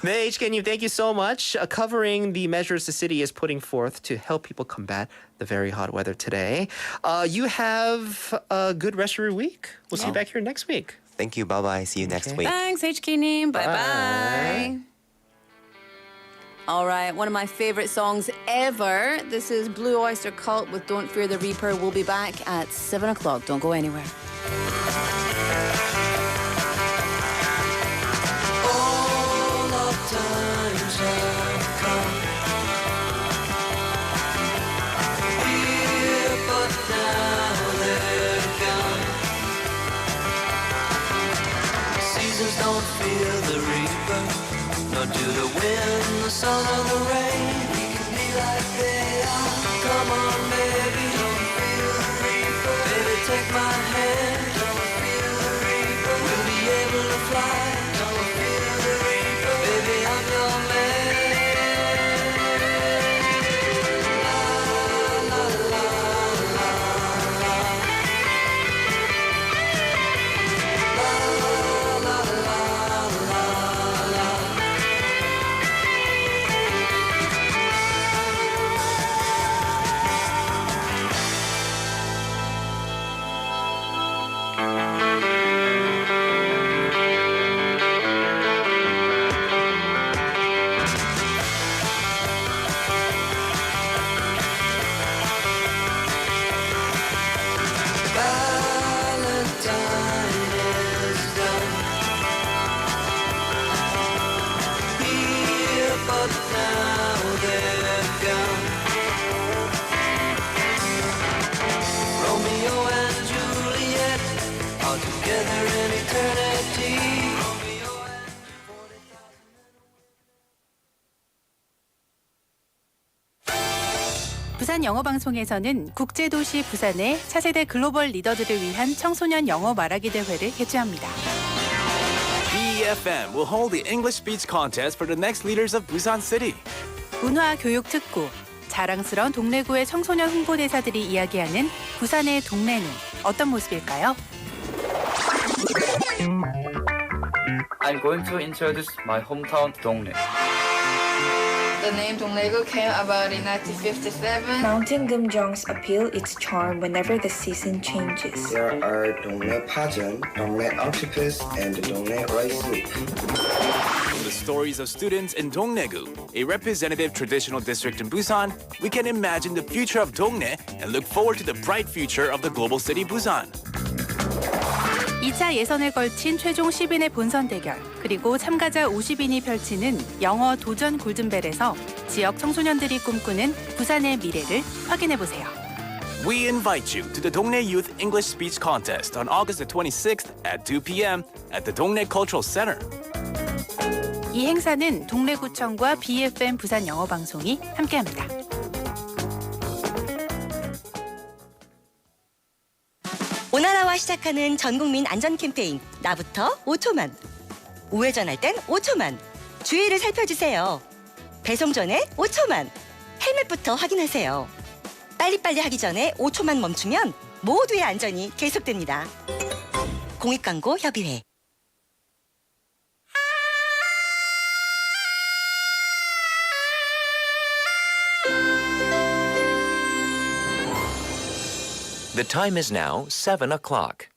네, HK님, thank you so much. Covering the measures the city is putting forth to help people combat the very hot weather today. You have a good rest of your week. We'll see you back here next week. Thank you. Bye-bye. See you next Okay. week. Thanks, HK name. Bye-bye. All right, one of my favorite songs ever. This is Blue Oyster Cult with Don't Fear the Reaper. We'll be back at 7 o'clock. Don't go anywhere. All of times have come. Here, but now they're gone. Seasons don't fear the reaper, nor do the wind, the sun, or the rain. We can be like they are. Come on, baby, don't feel the reaper. Baby, take my hand. Don't feel the reaper. We'll be able to fly. Don't feel the reaper. Baby, I'm your man. La la la la la. La la la la la. Valentine is done. Here, but now they're gone. Romeo and Juliet 부산 영어방송에서는 국제도시 부산의 차세대 글로벌 리더들을 위한 청소년 영어 말하기 대회를 개최합니다. BEFM will hold the English speech contest for the next leaders of Busan City. 문화 교육 특구, 자랑스러운 동래구의 청소년 홍보대사들이 이야기하는 부산의 동래는 어떤 모습일까요? I'm going to introduce my hometown 동래. The name Dongdaegu came about in 1957. Mountain Geumjeong's appeal its charm whenever the season changes. There are 동래 파전, 동래 octopus, and 동래 rice soup. From the stories of students in Dongdaegu, a representative traditional district in Busan, we can imagine the future of Dongdae and look forward to the bright future of the global city Busan. 2차 예선에 걸친 최종 10인의 본선 대결, 그리고 참가자 50인이 펼치는 영어 도전 골든벨에서 지역 청소년들이 꿈꾸는 부산의 미래를 확인해보세요. We invite you to the Dongdae Youth English Speech Contest on August the 26th at 2 p.m. at the Dongdae Cultural Center. 이 행사는 동래구청과 BFM 부산 영어방송이 함께합니다. 오나라와 시작하는 전국민 안전 캠페인 나부터 5초만. 우회전할 땐 5초만. 주의를 살펴주세요. 배송 전에 5초만. 헬멧부터 확인하세요. 빨리빨리 하기 전에 5초만 멈추면 모두의 안전이 계속됩니다. 공익광고 협의회. The time is now 7 o'clock.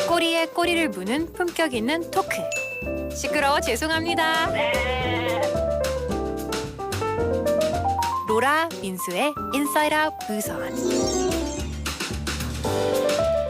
꼬리에 꼬리를 무는 품격 있는 토크. 시끄러워 죄송합니다. 로라 민수의 인사이드 아웃 부산.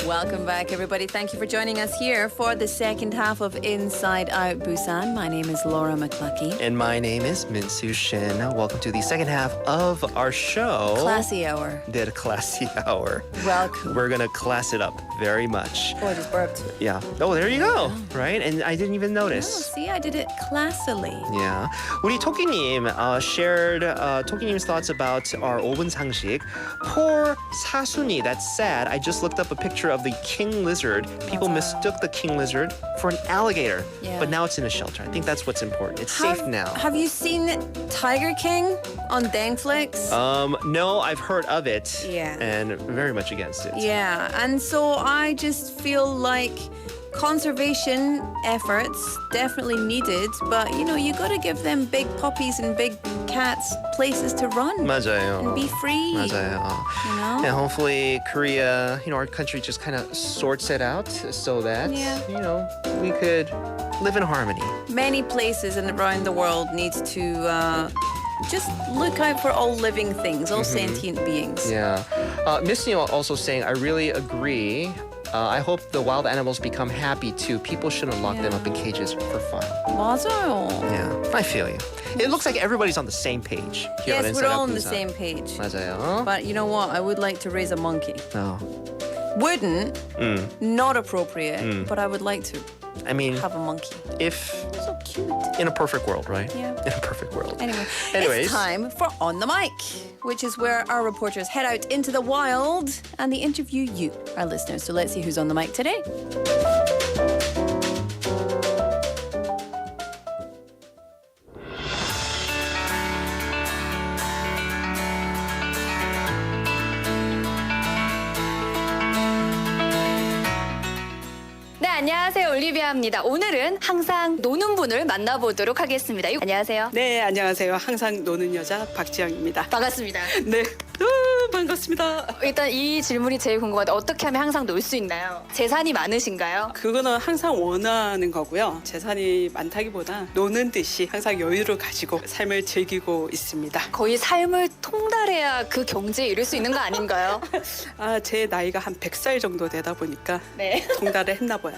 Welcome back, everybody. Thank you for joining us here for the second half of Inside Out Busan. My name is Laura McCluckey. And my name is Min-Soo Shin. Welcome to the second half of our show. Classy hour. The classy hour. Welcome. We're gonna class it up very much. Oh, I just burped. Yeah. Oh, there you go. Right? And I didn't even Oh, notice. see, I did it classily. Yeah. 우리 토끼님 shared 토끼님's thoughts about our 5분 상식. Poor 사순이, that's sad. I just looked up a picture of the king lizard. People mistook the king lizard for an alligator, Yeah. but now it's in a shelter. I think that's what's important. It's safe now. Have you seen Tiger King on Netflix? No, I've heard of it. Yeah. And very much against it. Yeah, and so I just feel like conservation efforts definitely needed, but you know, you got to give them big puppies and big cats places to run 맞아요. and be free. 맞아요. You know? And hopefully Korea, our country just kind of sorts it out so that, Yeah. We could live in harmony. Many places around the world need to just look out for all living things, all sentient beings. Yeah. Miss Neil also saying, I really agree. I hope the wild animals become happy too. People shouldn't lock them up in cages for fun. 맞아요. Yeah, I feel you. It looks like everybody's on the same page. Here on Yes, Inside we're Out all on the Busan. same page. 맞아요. But you know what? I would like to raise a monkey. No. Wouldn't, not appropriate, but I would like to I mean, have a monkey. if So cute. in a perfect world, right? Yeah. In a perfect world. Anyways, it's time for On the Mic, which is where our reporters head out into the wild and they interview you, our listeners. So let's see who's on the mic today. 네, 안녕하세요. 올리비아입니다. 오늘은 항상 노는 분을 만나보도록 하겠습니다. 안녕하세요. 네, 안녕하세요. 항상 노는 여자 박지영입니다. 반갑습니다. 네, 반갑습니다. 일단 이 질문이 제일 궁금한데 어떻게 하면 항상 놀 수 있나요? 재산이 많으신가요? 그거는 항상 원하는 거고요. 재산이 많다기보다 노는 듯이 항상 여유를 가지고 삶을 즐기고 있습니다. 거의 삶을 통달해야 그 경지에 이를 수 있는 거 아닌가요? 제 나이가 한 100살 정도 되다 보니까 네. 통달을 했나 봐요.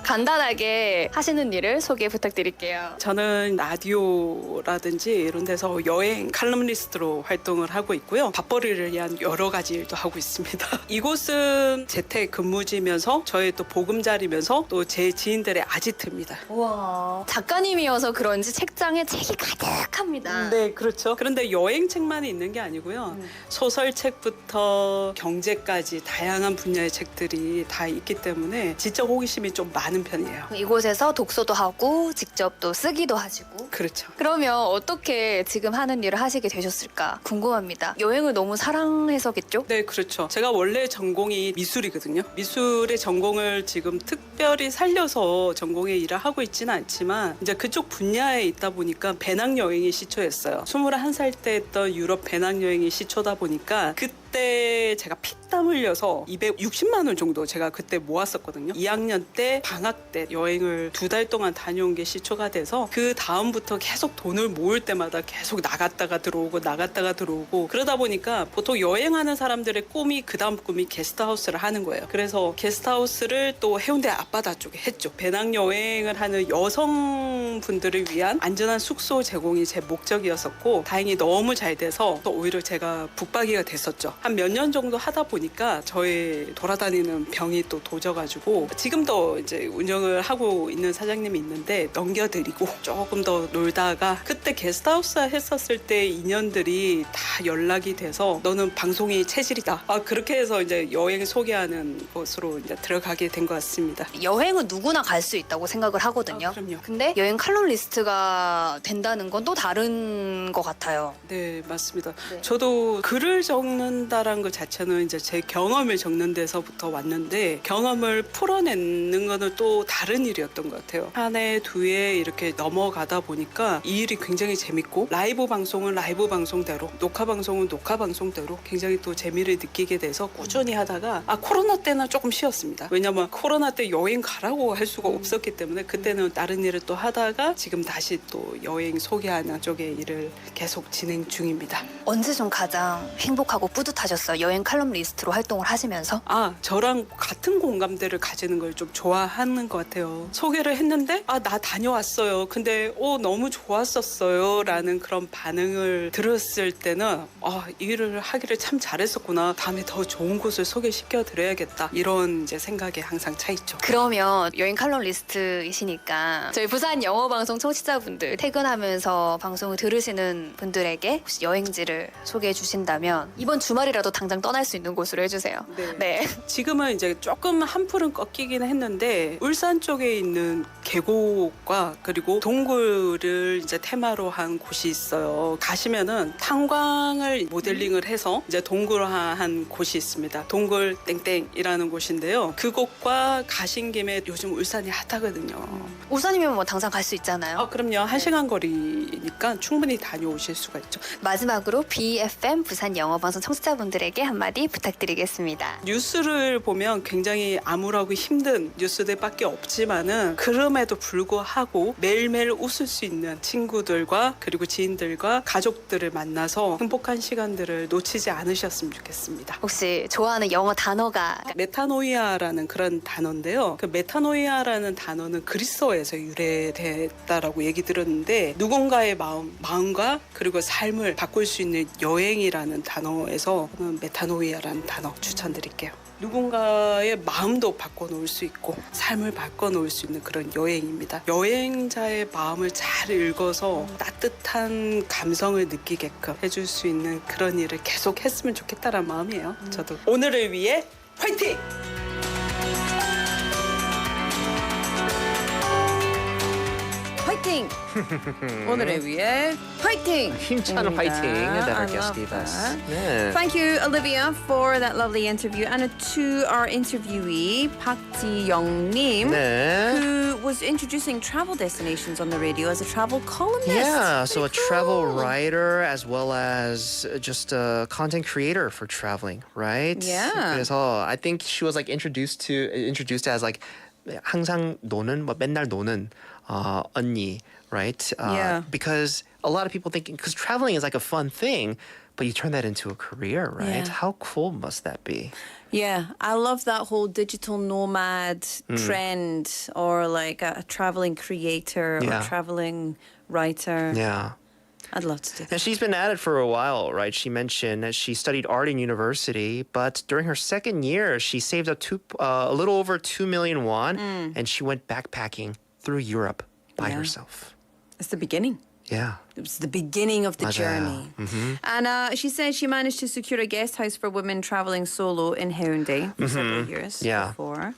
간단하게 하시는 일을 소개 부탁드릴게요. 저는 라디오라든지 이런 데서 여행 칼럼니스트로 활동을 하고 있고요. 밥벌이 먹거리를 위한 여러 가지 일도 하고 있습니다. 이곳은 재택 근무지면서 저의 또 보금자리면서 또 제 지인들의 아지트입니다. 와, 작가님이어서 그런지 책장에 책이 가득합니다. 네, 그렇죠. 그런데 여행책만 있는 게 아니고요. 소설책부터 경제까지 다양한 분야의 책들이 다 있기 때문에 지적 호기심이 좀 많은 편이에요. 이곳에서 독서도 하고 직접 또 쓰기도 하시고. 그렇죠. 그러면 어떻게 지금 하는 일을 하시게 되셨을까 궁금합니다. 여행을 너무 사랑해서겠죠? 네, 그렇죠. 제가 원래 전공이 미술이거든요. 미술의 전공을 지금 특별히 살려서 전공의 일을 하고 있지는 않지만 이제 그쪽 분야에 있다 보니까 배낭여행이 시초였어요. 21살 때 했던 유럽 배낭여행이 시초다 보니까 그때 제가 피땀 흘려서 260만 원 정도 제가 그때 모았었거든요. 2학년 때 방학 때 여행을 2달 동안 다녀온 게 시초가 돼서 그 다음부터 계속 돈을 모을 때마다 계속 나갔다가 들어오고 그러다 보니까 보통 여행하는 사람들의 꿈이 그 다음 꿈이 게스트하우스를 하는 거예요. 그래서 게스트하우스를 또 해운대 앞바다 쪽에 했죠. 배낭여행을 하는 여성분들을 위한 안전한 숙소 제공이 제 목적이었었고 다행히 너무 잘 돼서 또 오히려 제가 붙박이가 됐었죠. 한 몇 년 정도 하다 보니까 저의 돌아다니는 병이 또 도져가지고 지금도 이제 운영을 하고 있는 사장님이 있는데 넘겨드리고 조금 더 놀다가 그때 게스트하우스 했었을 때 인연들이 다 연락이 돼서 너는 방송이 체질이다. 그렇게 해서 이제 여행 소개하는 곳으로 이제 들어가게 된 것 같습니다. 여행은 누구나 갈 수 있다고 생각을 하거든요. 그럼요. 근데 여행 칼럼니스트가 된다는 건 또 다른 것 같아요. 네, 맞습니다. 네. 저도 글을 적는다라는 것 자체는 이제 제 경험을 적는 데서부터 왔는데 경험을 풀어내는 거는 또 다른 일이었던 것 같아요. 한 해, 두 해 이렇게 넘어가다 보니까 이 일이 굉장히 재밌고 라이브 방송은 라이브 방송대로 녹화 방송은 녹화 방송대로 굉장히 또 재미를 느끼게 돼서 꾸준히 하다가 코로나 때는 조금 쉬었습니다. 왜냐면 코로나 때 여행 가라고 할 수가 없었기 때문에 그때는 다른 일을 또 하다가 지금 다시 또 여행 소개하는 쪽의 일을 계속 진행 중입니다. 언제 좀 가장 행복하고 뿌듯하셨어요? 여행 칼럼니스트로 활동을 하시면서? 저랑 같은 공감대를 가지는 걸 좀 좋아하는 것 같아요. 소개를 했는데 나 다녀왔어요. 근데 너무 좋았었어요 라는 그런 반응을 들었을 때는 이 일을 하기를 참 잘했었구나. 다음에 더 좋은 곳을 소개시켜 드려야겠다. 이런 이제 생각에 항상 차 있죠. 그러면 여행 칼럼니스트이시니까 저희 부산 영어방송 청취자분들 퇴근하면서 방송을 들으시는 분들에게 혹시 여행지를 소개해 주신다면 이번 주말이라도 당장 떠날 수 있는 곳으로 해주세요. 네. 지금은 이제 조금 한풀은 꺾이긴 했는데 울산 쪽에 있는 계곡과 그리고 동굴을 이제 테마로 한 곳이 있어요. 가시면은 탄광을 모델링을 해서 이제 동굴화한 곳이 있습니다. 동굴 땡땡이라는 곳인데요. 그곳과 가신 김에 요즘 울산이 핫하거든요. 울산이면 뭐 당장 갈 수 있잖아요. 그럼요. 1시간 거리니까 충분히 다녀오실 수가 있죠. 마지막으로 BFM 부산 영어방송 청취자분들에게 한마디 부탁드리겠습니다. 뉴스를 보면 굉장히 암울하고 힘든 뉴스들밖에 없지만은 그럼에도 불구하고 매일매일 웃을 수 있는 친구들과 그리고 지인들과 가족들을 만나서 행복한 시간들을 놓치지 않으셨으면 좋겠습니다. 혹시 좋아하는 영어 단어가? 메타노이아라는 그런 단어인데요. 그 메타노이아라는 단어는 그리스어에서 유래됐다라고 얘기 들었는데 누군가의 마음과 그리고 삶을 바꿀 수 있는 여행이라는 단어에서 저는 메타노이아라는 단어 추천드릴게요. 누군가의 마음도 바꿔놓을 수 있고 삶을 바꿔놓을 수 있는 그런 여행입니다. 여행자의 마음을 잘 읽어서 따뜻한 감성을 느끼게끔 해줄 수 있는 그런 일을 계속 했으면 좋겠다는 마음이에요. 저도 오늘을 위해 화이팅! 화이팅! 오늘을 위해 화이팅! 힘찬 화이팅 that our guest gave us. 네. Thank you, Olivia, for that lovely interview, and to our interviewee, Park Ji-young-님, 네. who was introducing travel destinations on the radio as a travel columnist. Yeah, so a travel writer as well as just a content creator for traveling, right? Yeah. 그래서 I think she was like introduced as like 항상 노는 뭐 맨날 노는 언니, right? Yeah. Because a lot of people thinking because traveling is like a fun thing, but you turn that into a career, right? Yeah. How cool must that be? Yeah, I love that whole digital nomad trend, or like a traveling creator or Yeah. traveling writer. Yeah. I'd love to do that. And she's been at it for a while, right? She mentioned that she studied art in university, but during her second year, she saved up a little over 2 million won, and she went backpacking through Europe by herself. It's the beginning. Yeah. It was the beginning of the 맞아요. journey. And she says she managed to secure a guest house for women traveling solo in Haeundae for several years before.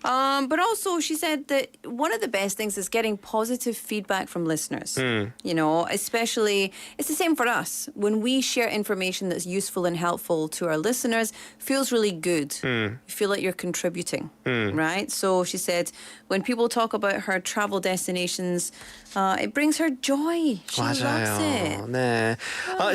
But also, she said that one of the best things is getting positive feedback from listeners. You know, especially, it's the same for us. When we share information that's useful and helpful to our listeners, feels really good. You feel like you're contributing, right? So she said, when people talk about her travel destinations, it brings her joy. She loves it. 네.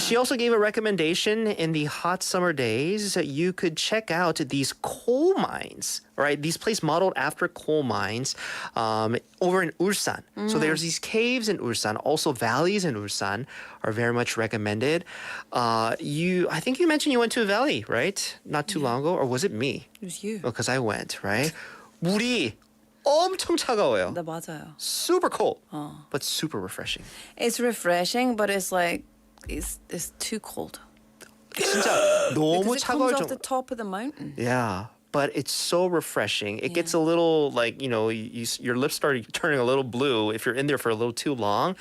She also gave a recommendation in the hot summer days. You could check out these coal mines, right? These places modeled after coal mines over in Ulsan. So there's these caves in Ulsan, also valleys in Ulsan are very much recommended. I think you mentioned you went to a valley, right? Not too long ago, or was it me? It was you. Because I went, right? 물이 엄청 차가워요. 네, 맞아요. Super cold, but super refreshing. It's refreshing, but it's like, it's too cold. 진짜 너무 Because it comes 차가울 off 정도. the top of the mountain. Yeah, but it's so refreshing. It gets a little like, your lips start turning a little blue if you're in there for a little too long.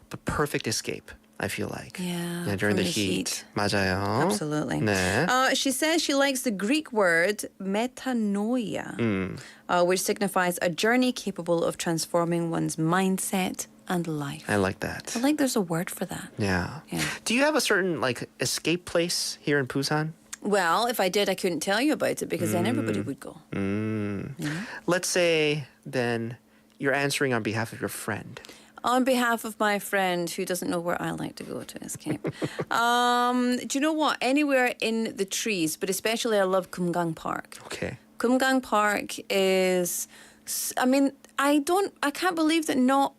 But perfect escape, I feel like. Yeah, during from the heat. 맞아요. Absolutely. 네. She says she likes the Greek word metanoia, which signifies a journey capable of transforming one's mindset and life. I like that. I like there's a word for that. Yeah. Do you have a certain escape place here in Busan? Well, if I did, I couldn't tell you about it because then everybody would go. Let's say then you're answering on behalf of your friend. On behalf of my friend who doesn't know where I like to go to escape. Do you know what? Anywhere in the trees, but especially I love Kumgang Park. Okay. Kumgang Park is, I can't believe that not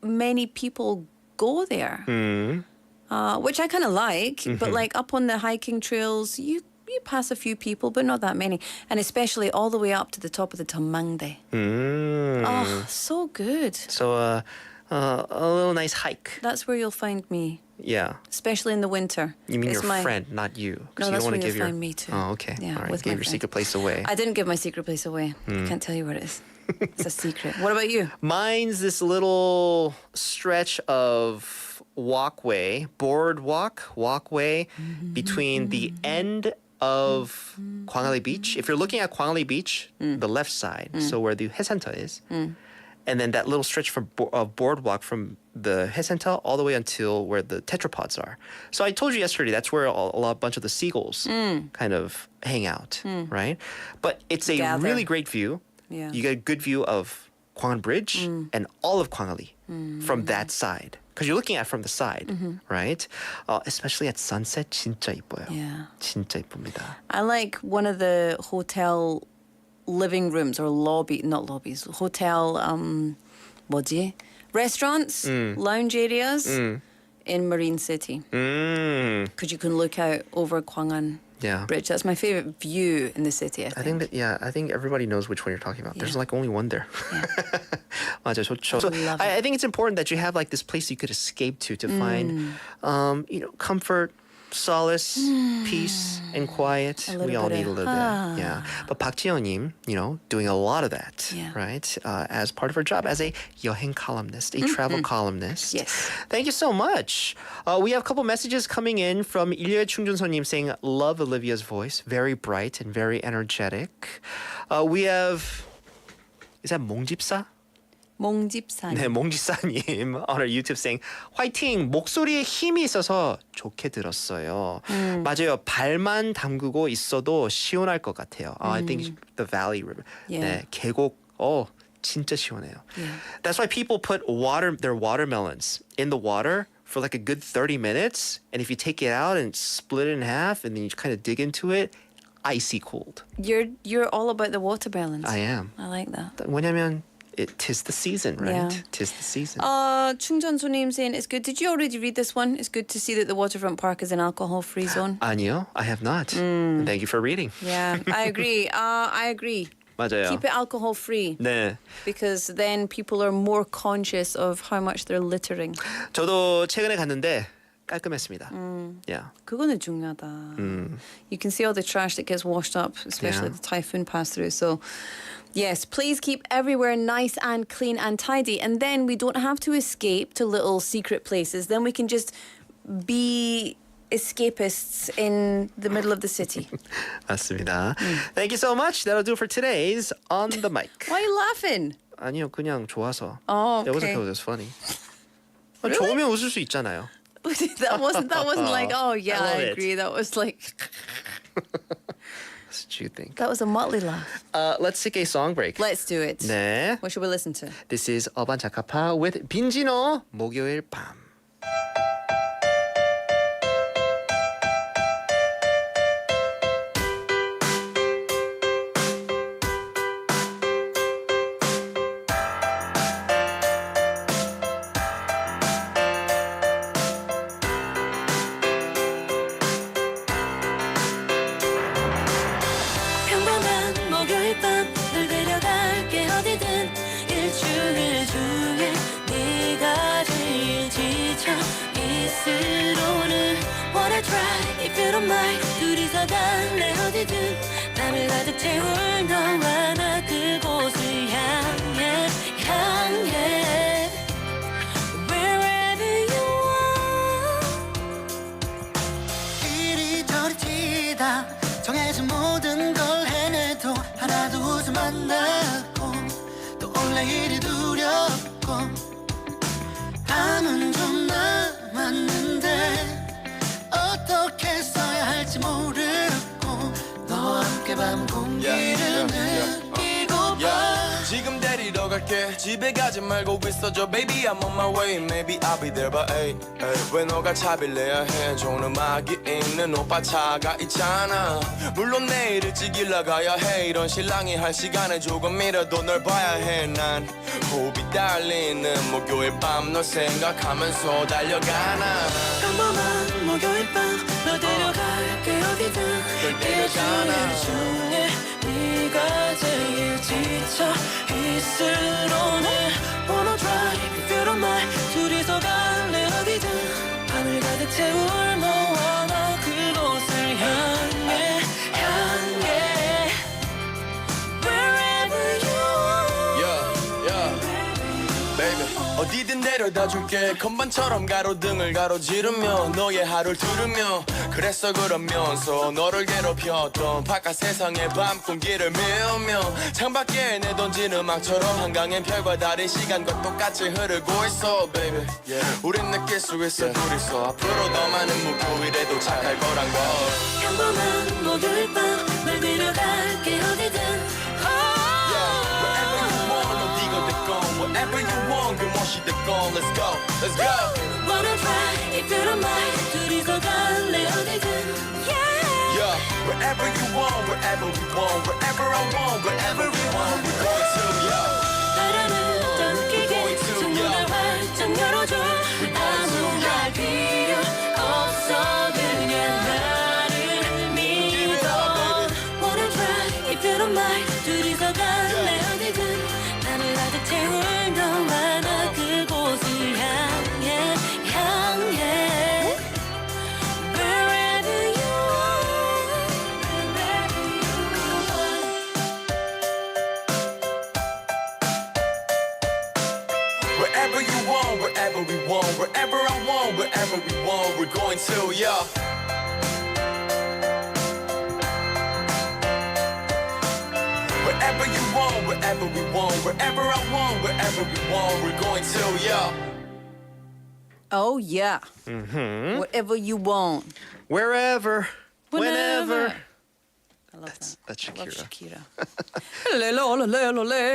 many people go there. Which I kind of like, but like up on the hiking trails, you pass a few people, but not that many. And especially all the way up to the top of the Tamangde. Oh, so good. So a little nice hike. That's where you'll find me. Yeah. Especially in the winter. You mean It's your friend, not you. 'Cause No, you that's don't where want to you'll give find me too. Oh, okay. Yeah, All right. with Gave my your friend. secret place away. I didn't give my secret place away. I can't tell you where it is. It's a secret. What about you? Mine's this little stretch of boardwalk walkway between the end of Gwangalli Beach. If you're looking at Gwangalli Beach, the left side, so where the Haecenter is, and then that little stretch of boardwalk from the Haecenter all the way until where the tetrapods are. So I told you yesterday that's where a bunch of the seagulls kind of hang out, right? But it's a Gather. really great view. Yeah. You get a good view of Gwangan Bridge and all of Gwangalli from that side. Because you're looking at it from the side, right? Especially at sunset, 진짜 이뻐요. Yeah. 진짜 이쁩니다. I like one of the hotel living rooms or not lobbies, hotel, restaurants, lounge areas in Marine City. Because you can look out over Gwangan Bridge. That's my favorite view in the city, I think. I think everybody knows which one you're talking about. There's like only one there. Yeah. 맞아, 좋죠. So I think it's important that you have like this place you could escape to find, comfort, solace, peace, and quiet. We all need a little bit. Yeah. But Park Ji-yeon-님, doing a lot of that, right? As part of her job as a 여행 columnist, a travel columnist. Yes. Thank you so much. We have a couple messages coming in from 일요일 충전소님 saying, love Olivia's voice, very bright and very energetic. We have, is that 몽집사? 몽집사. 네, 몽집사님 on our YouTube saying 화이팅! 목소리에 힘이 있어서 좋게 들었어요. 맞아요. 발만 담그고 있어도 시원할 것 같아요. I think the Valley River. 네, 계곡. 진짜 시원해요. That's why people put their watermelons in the water for like a good 30 minutes. And if you take it out and split it in half and then you kind of dig into it, icy cold. You're all about the watermelons. I am. I like that. 왜냐면 tis the season, right? Yeah. Tis the season. 충전소님 saying it's good. Did you already read this one? It's good to see that the waterfront park is an alcohol-free zone. 아니요, I have not. Thank you for reading. Yeah, I agree. I agree. 맞아요. Keep it alcohol-free. 네. Because then people are more conscious of how much they're littering. 저도 최근에 갔는데 깔끔했습니다. Yeah. 그거는 중요하다. You can see all the trash that gets washed up, especially the typhoon pass through. So, yes, please keep everywhere nice and clean and tidy. And then we don't have to escape to little secret places. Then we can just be escapists in the middle of the city. 맞습니다. Thank you so much. That'll do for today's On the Mic. Why are you laughing? 아니요, 그냥 좋아서. Oh, It wasn't okay. because it was funny. Really? 좋으면 웃을 수 있잖아요. that wasn't like, oh yeah, I I love it. agree. That was like That's what you think. that was a motley laugh. Let's take a song break. Let's do it. 네. What should we listen to? This is 어반자카파 with 빈지노 목요일 밤. 평범한 목요일 밤 널 데려갈게 어디든 일주일 중에 네가 제일 지쳐 있으로는 Wanna try if you don't mind 둘이서 갈래 어디든 맘을 가득 채울 너와 나 그곳을 향해 Wherever you are 이리저리 튀다 정해진 모든 걸 헤매도 하나도 웃음 안 나고 또 원래 일이 두렵고 밤은 좀 남았는데 어떻게 써야 할지 모르고 너와 함께 밤 공기를 느끼고파 지금 데리러 갈게 집에 가지 말고 있어줘 Baby I'm on my way Maybe I'll be there by 8 왜 너가 차비를 내야 해 좋은 음악이 있는 오빠 차가 있잖아 물론 내일 일찍 일 나가야 해 이런 신랑이 할 시간에 조금이라도 널 봐야 해난 호흡이 딸리는 목요일 밤 널 생각하면서 달려가나 평범한 목요일 밤너 데려갈게 어디든 일주일 중에 네가 제일 지쳐 있으로는 Wanna drive if you don't mind 둘이서 갈래 어디든 밤을 가득 채울 너와 나 그곳을 향해 Wherever you are Baby 어디든 데려다 줄게 건반처럼 가로등을 가로지르며 너의 하루를 들으며 그랬어 그러면서 너를 괴롭혔던 바깥 세상의 밤 공기를 메우며 창밖에 내던진 음악처럼 한강엔 별과 다른 시간과 똑같이 흐르고 있어 baby 우린 느낄 수 있어 둘이서 앞으로 더 많은 목요일에 도착할 거란 걸 평범한 목요일 밤널 데려갈게 어디든 Wherever you want 어디가 됐건 Whatever you want 그 무엇이 됐건 Let's go Let's go Wanna try if you don't mind 둘이서 갈래 어디든 Yeah Wherever you want Wherever we want Wherever I want Wherever we want We're going to yeah 바람을 떠느끼게 창문을 활짝 열어줘 아무 말 필요 없어 그냥 나를 믿어 Wanna try if you don't mind 둘이서 갈래 어디든 맘을 가득 채울 너와 나 그곳을 향해 Wherever you Wherever you want Wherever we want Wherever I want Wherever we want We're going to yeah Wherever you want Wherever we want Wherever I want Wherever we want We're going to yeah Oh yeah. Whatever you want. Wherever, whenever. I love that. That's I love Shakira. Shakira.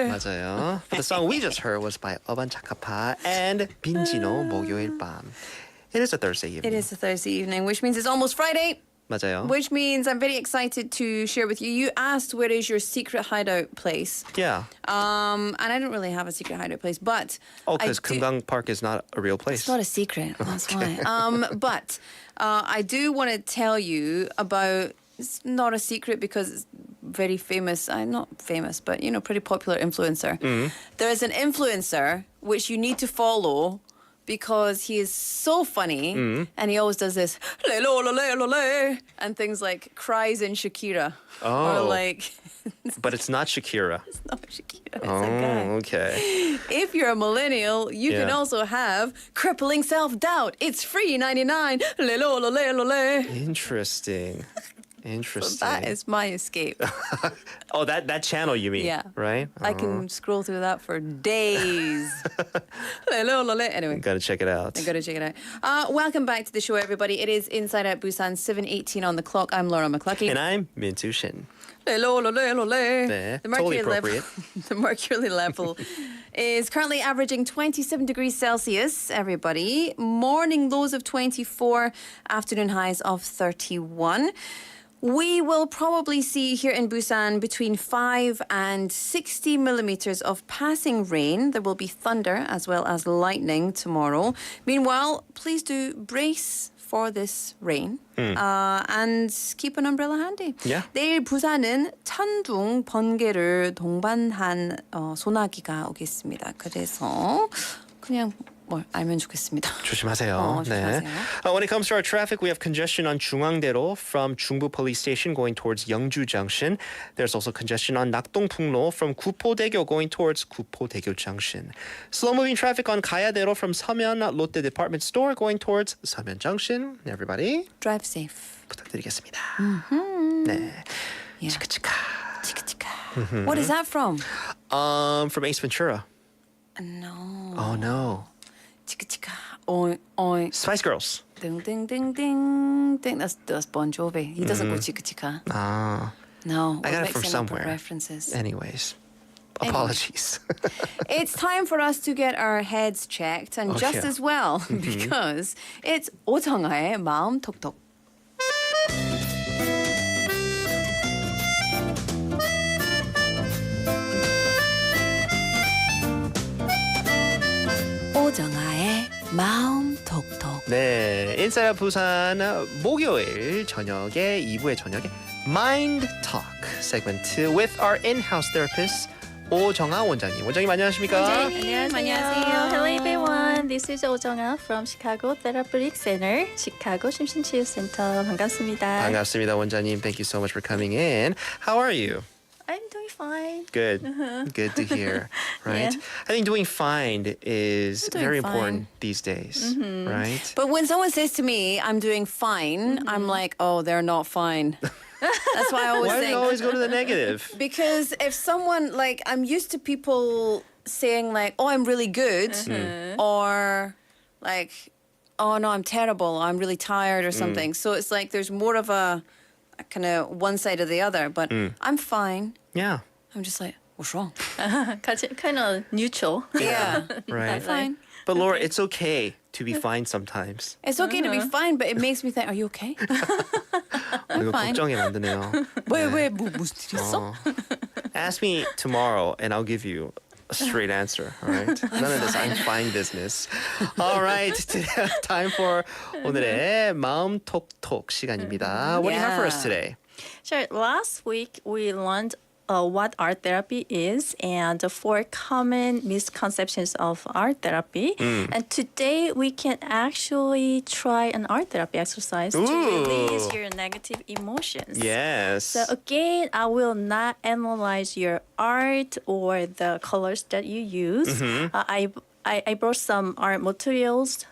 맞아요. But the song we just heard was by 어반자카파 and 빈지노 목요일 밤. It is a Thursday evening. It is a Thursday evening, which means it's almost Friday. 맞아요. Which means I'm very excited to share with you. You asked where is your secret hideout place. Yeah. And I don't really have a secret hideout place, but Oh, because Kumgang Park is not a real place. It's not a secret. That's why. But I do want to tell you about. It's not a secret because it's very famous. Not famous, but pretty popular influencer. There is an influencer which you need to follow because he is so funny and he always does this and things like cries in Shakira. Or like But it's not Shakira. it's not Shakira, it's Oh, a guy. okay. If you're a millennial, you can Yeah. also have crippling self-doubt. It's free 99. Interesting. So that is my escape. Oh, that channel you mean? Yeah. Right? I can scroll through that for days. Anyway. Gotta check it out. I gotta check it out. Welcome back to the show, everybody. It is Inside Out Busan, 7:18 on the clock. I'm Laura McCluckey. And I'm Mintu Shin. The totally mercury level, appropriate. the mercury level is currently averaging 27 degrees Celsius, everybody. Morning lows of 24, afternoon highs of 31. We will probably see here in Busan between 5 and 60 millimeters of passing rain. There will be thunder as well as lightning tomorrow. Meanwhile, please do brace for this rain and keep an umbrella handy. Yeah. 내일 부산은 천둥, 번개를 동반한 소나기가 오겠습니다. 그래서 그냥 뭘 알면 좋겠습니다. 조심하세요. 네. When it comes to our traffic, we have congestion on 중앙대로 from 중부 Police Station going towards Yeongju Junction. There's also congestion on 낙동북로 from 구포대교 going towards 구포대교 Junction. Slow-moving traffic on 가야대로 from 서면 Lotte Department Store going towards 서면 Junction. Everybody, drive safe. 부탁드리겠습니다. 네. 치카치카. 치카치카. What is that from? From Ace Ventura. No. Oh no. 치카치카. Oi, oi. Spice Girls. Ding, ding, ding, ding, ding. That's Bon Jovi. He doesn't go chica. Ah. No. I got it from mixing up somewhere. References. Anyways. Apologies. It's time for us to get our heads checked, and just Okay. as well, because it's 오정아의 마음톡톡. 오정아의 마음톡톡. 네, 인사이드 부산 목요일 저녁에 2부의 저녁에 Mind Talk segment with our in-house therapist 오정아 원장님. 원장님 안녕하십니까? 안녕하세요. Hello everyone. This is 오정아 from Chicago Therapeutic Center, Chicago 심신치유센터. 반갑습니다. 반갑습니다, 원장님. Thank you so much for coming in. How are you? I'm doing fine. Good. Good to hear. Right? Yeah. I think doing fine is doing very fine. important these days, right? But when someone says to me, I'm doing fine, I'm like, oh, they're not fine. That's why I always Why do think. you always go to the negative? Because if someone, like, I'm used to people saying, like, oh, I'm really good, or like, oh, no, I'm terrible, I'm really tired, or something. So it's like there's more of a kind of one side or the other, but I'm fine. Yeah. I'm just like, what's wrong? kind of neutral. Yeah. Right. I'm fine. But Laura, it's okay to be fine sometimes. It's okay to be fine, but it makes me think, are you okay? 이거 fine. 걱정이 만드네요. 왜 무슨 일 있어? Ask me tomorrow and I'll give you a straight answer, all right? None of this I'm fine business. All right, time for 오늘의 마음톡톡 시간입니다. What do you have for us today? Sure. Last week we learned what art therapy is and the 4 common misconceptions of art therapy. And today we can actually try an art therapy exercise to release your negative emotions. Yes. So again, I will not analyze your art or the colors that you use. I brought some art materials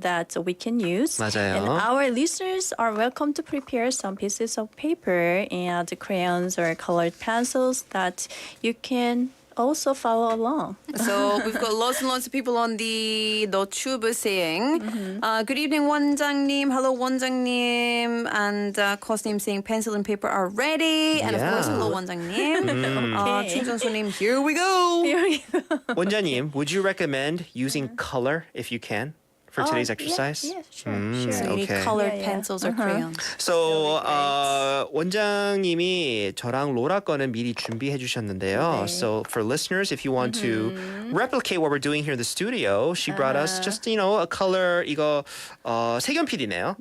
that we can use. 맞아요. And our listeners are welcome to prepare some pieces of paper and crayons or colored pencils that you can also follow along. So we've got lots and lots of people on the tube saying, good evening, 원장님. Hello, 원장님. And Cos님 saying pencil and paper are ready. And of course, hello, 원장님. Okay. 충전소님, here we go. 원장님, would you recommend using color if you can for today's exercise? Yeah, sure. So you need okay. colored pencils or crayons. So 원장님이 저랑 로라 거는 미리 준비해 주셨는데요. So for listeners, if you want to replicate what we're doing here in the studio, she brought us just a color 이거 색연필이네요.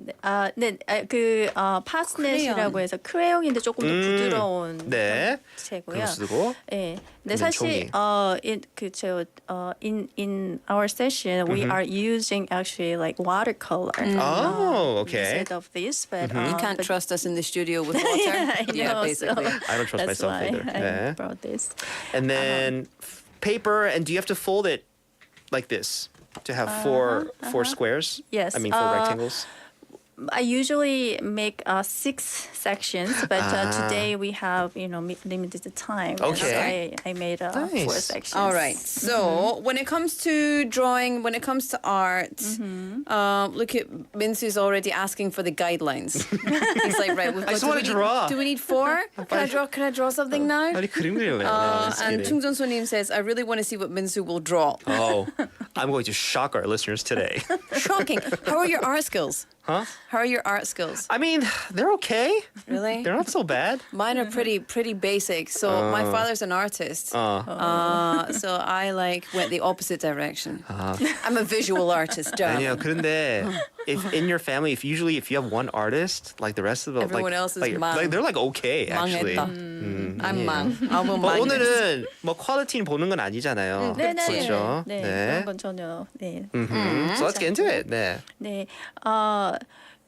그 파스넷이라고 해서 크레용인데 조금 더 부드러운 네. 채고요. 그거 쓰고. 네. 근데 사실 in our session we are using actually like watercolor. Oh, okay. Instead of this, but You can't trust us in the studio with water. I know, basically. so I don't trust that's myself why either. I 네. brought this. And then paper, and do you have to fold it like this to have four squares? Yes. I mean, 4 rectangles. I usually make 6 sections, but today we have limited time. Okay. So I made 4 Nice. sections. All right. So when it comes to drawing, when it comes to art, look at Minsu's already asking for the guidelines. He's like, right, we've got, I just want to draw. Do we need 4? Can I draw something now? 빨리 그림 그릴래요. No, just And kidding. Chung Sonim says, I really want to see what Minsu will draw. Oh, I'm going to shock our listeners today. Shocking. How are your art skills? Huh? How are your art skills? I mean, they're okay. Really? They're not so bad. Mine are pretty basic. So my father's an artist. So I went the opposite direction. I'm a visual artist. 아니요. 그런데 if in your family, if you have one artist, like the rest of them, Everyone else is 망. like they're like okay actually. 망했다. I'm 망. I will 뭐 망. 오늘은 뭐 퀄리티는 보는 건 아니잖아요. 그렇죠. 네, 네. 그런 건 전혀 네. So let's get into it. 네. 네.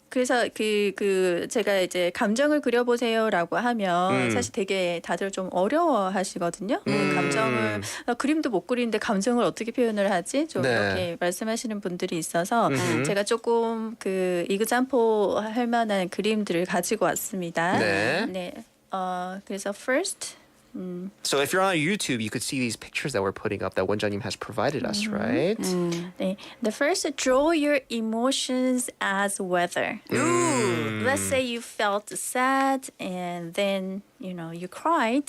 그래서 제가 이제 감정을 그려보세요라고 하면 사실 되게 다들 좀 어려워하시거든요. 감정을 그림도 못 그리는데 감정을 어떻게 표현을 하지? 좀 네. 이렇게 말씀하시는 분들이 있어서 제가 조금 이그잠포 할 만한 그림들을 가지고 왔습니다. 네. 네. 그래서 first. So if you're on YouTube, you could see these pictures that we're putting up that 원장님 has provided us, right? 네. The first, draw your emotions as weather. Let's say you felt sad and then you cried.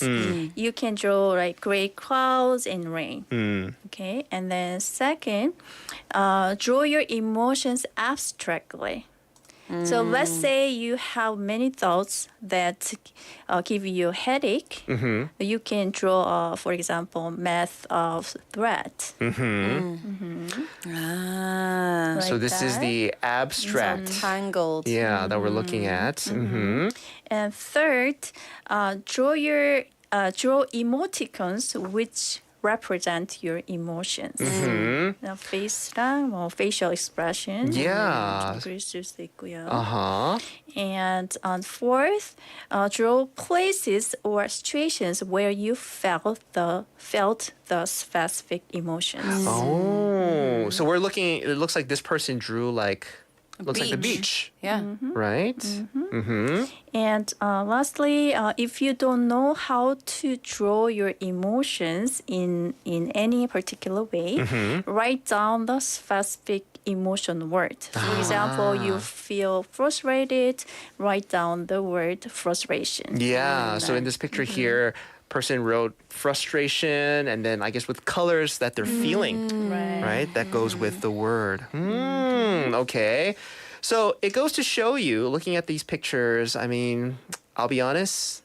You can draw like gray clouds and rain. Okay. And then second, draw your emotions abstractly. So let's say you have many thoughts that give you a headache. You can draw, for example, math of thread. So this is the abstract. Tangled. Yeah, that we're looking at. And third, draw emoticons which represent your emotions. face랑 facial expression. Yeah. 그릴 수 있고요. And on fourth, draw places or situations where you felt the specific emotions. Oh, so we're looking. It looks like this person drew like the beach. Yeah. Right. And lastly, if you don't know how to draw your emotions in any particular way, write down the specific emotion word. For example, you feel frustrated, write down the word frustration. Yeah. So in this picture here, person wrote frustration, and then I guess with colors that they're feeling, right? That goes with the word. Okay. So it goes to show you, looking at these pictures, I mean, I'll be honest,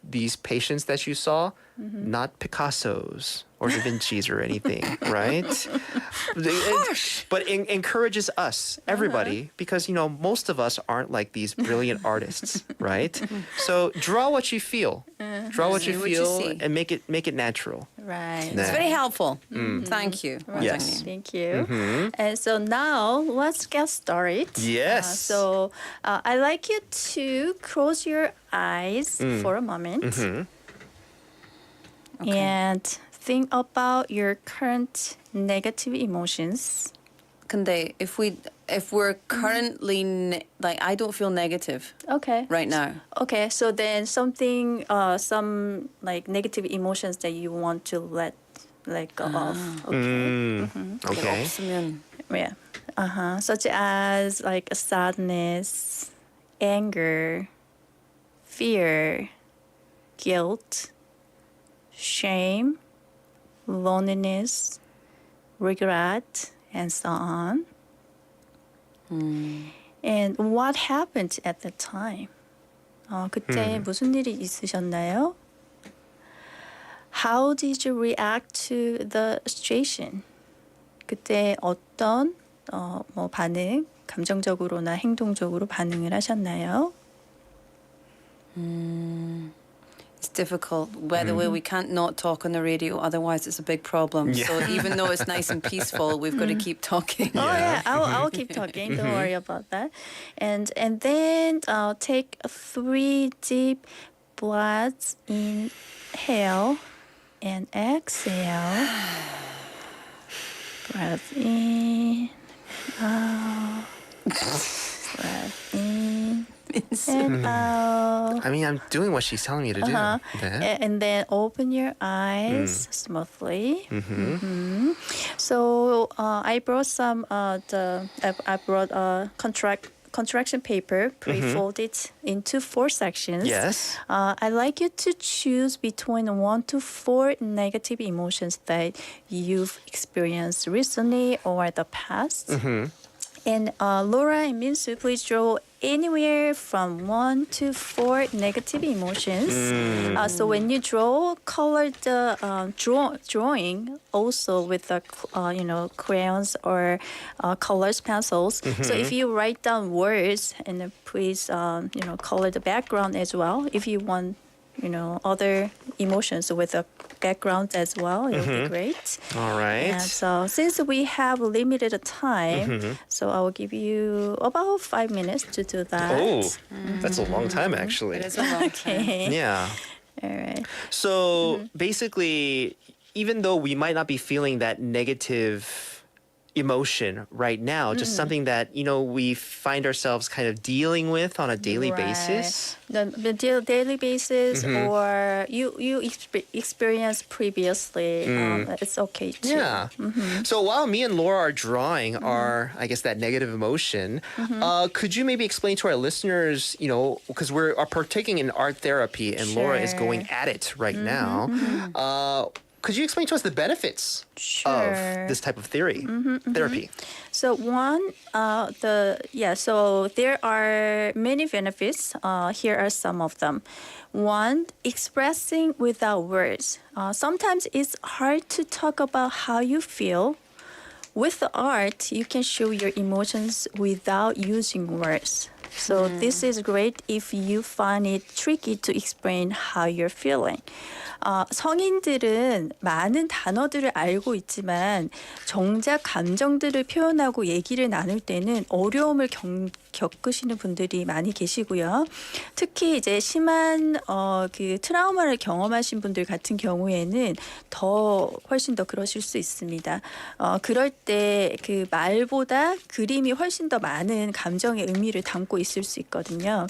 these patients that you saw, not Picasso's or Da Vinci's or anything, right? But it encourages us, everybody, because, most of us aren't like these brilliant artists, right? So draw what you feel. Draw what you feel and make it natural. Right. 네. It's very helpful. Thank you. Yes. Thank you. And so now let's get started. Yes. So I'd like you to close your eyes for a moment and think about your current negative emotions. 근데 if we're currently I don't feel negative. Okay. Right now. Okay, so then some negative emotions that you want to let go of. Okay. Okay. 없으면 Yeah. Such as like sadness, anger, fear, guilt, shame, loneliness, regret, and so on. And what happened at the time? 그때 무슨 일이 있으셨나요? How did you react to the situation? 그때 어떤 뭐 반응, 감정적으로나 행동적으로 반응을 하셨나요? It's difficult. By the way, we can't not talk on the radio, otherwise it's a big problem. Yeah. So even though it's nice and peaceful, we've got to keep talking. Oh yeah, I'll keep talking. Don't worry about that. And then take 3 deep breaths. Inhale and exhale. Breath in, out. Breath in. And out. I mean, I'm doing what she's telling me to do. 네. And then open your eyes smoothly. So I brought some I brought a contraction paper pre-folded into 4 sections. Yes. I'd like you to choose between 1 to 4 negative emotions that you've experienced recently or the past. And Laura and Minsu, please draw anywhere from 1 to 4 negative emotions. So when you draw, color the drawing also with the crayons or colors pencils. So if you write down words, and then please color the background as well. If you want other emotions with a background as well, it would be great. All right. And so since we have limited time, so I will give you about 5 minutes to do that. Oh, that's a long time, actually. It is a long time. Okay. Yeah. All right. So basically, even though we might not be feeling that negative emotion right now, just something that we find ourselves kind of dealing with on a daily basis. The daily basis, or you experience previously, it's okay too. Yeah. So while me and Laura are drawing our, I guess, that negative emotion, could you maybe explain to our listeners, because we are partaking in art therapy and Laura is going at it right now. Could you explain to us the benefits of this type of therapy? So so there are many benefits. Here are some of them. 1, expressing without words. Sometimes it's hard to talk about how you feel. With the art, you can show your emotions without using words. So this is great if you find it tricky to explain how you're feeling. 성인들은 많은 단어들을 알고 있지만 정작 감정들을 표현하고 얘기를 나눌 때는 어려움을 겪으시는 분들이 많이 계시고요. 특히 이제 심한 그 트라우마를 경험하신 분들 같은 경우에는 훨씬 더 그러실 수 있습니다. 그럴 때 그 말보다 그림이 훨씬 더 많은 감정의 의미를 담고 있을 수 있거든요.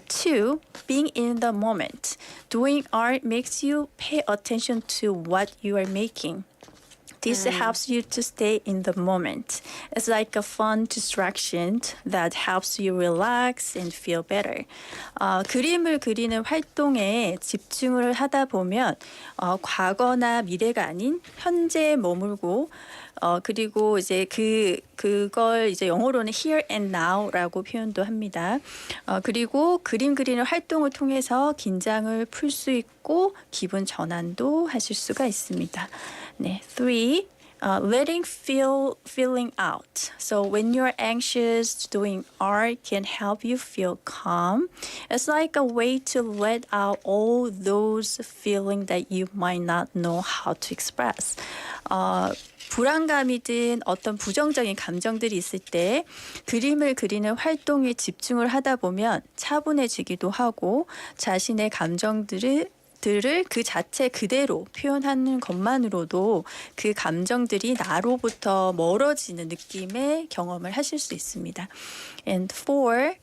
2, being in the moment. Doing art makes you pay attention to what you are making. This helps you to stay in the moment. It's like a fun distraction that helps you relax and feel better. 그림을 그리는 활동에 집중을 하다 보면 과거나 미래가 아닌 현재에 머물고 그리고 이제 그걸 이제 영어로는 here and now라고 표현도 합니다. 그리고 그림 그리는 활동을 통해서 긴장을 풀 수 있고 기분 전환도 하실 수가 있습니다. 네, 3. Letting feeling out. So when you're anxious, doing art can help you feel calm. It's like a way to let out all those feelings that you might not know how to express. 불안감이든 어떤 부정적인 감정들이 있을 때 그림을 그리는 활동에 집중을 하다 보면 차분해지기도 하고 자신의 감정들을 그 자체 그대로 표현하는 것만으로도 그 감정들이 나로부터 멀어지는 느낌의 경험을 하실 수 있습니다. And 4,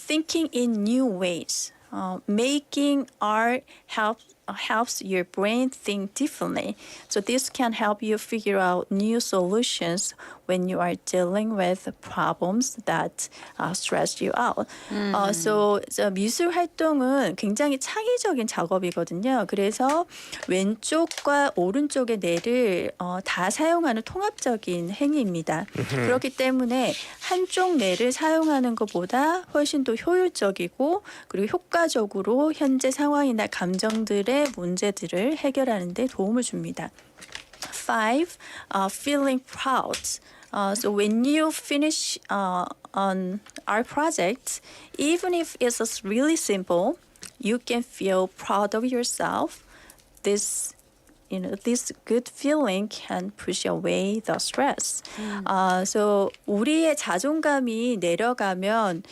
thinking in new ways. Making art helps your brain think differently. So this can help you figure out new solutions when you are dealing with problems that stress you out. So 미술 활동은 굉장히 창의적인 작업이거든요. 그래서 왼쪽과 오른쪽의 뇌를 다 사용하는 통합적인 행위입니다. 그렇기 때문에 한쪽 뇌를 사용하는 것보다 훨씬 더 효율적이고 그리고 효과적으로 현재 상황이나 감정들의 문제들을 해결하는 데 도움을 줍니다. 5. Feeling proud. So when you finish on our project, even if it's really simple, you can feel proud of yourself. This good feeling can push away the stress. So 우리의 자존감이 내려가면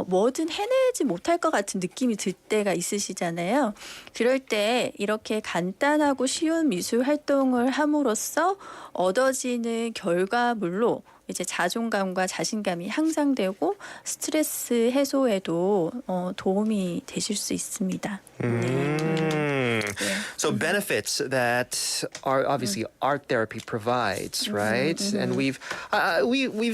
뭐든 해내지 못할 것 같은 느낌이 들 때가 있으시잖아요. 그럴 때 이렇게 간단하고 쉬운 미술 활동을 함으로써 얻어지는 결과물로 이제 자존감과 자신감이 향상되고 스트레스 해소에도 도움이 되실 수 있습니다. So benefits that are obviously art therapy provides, right? And we've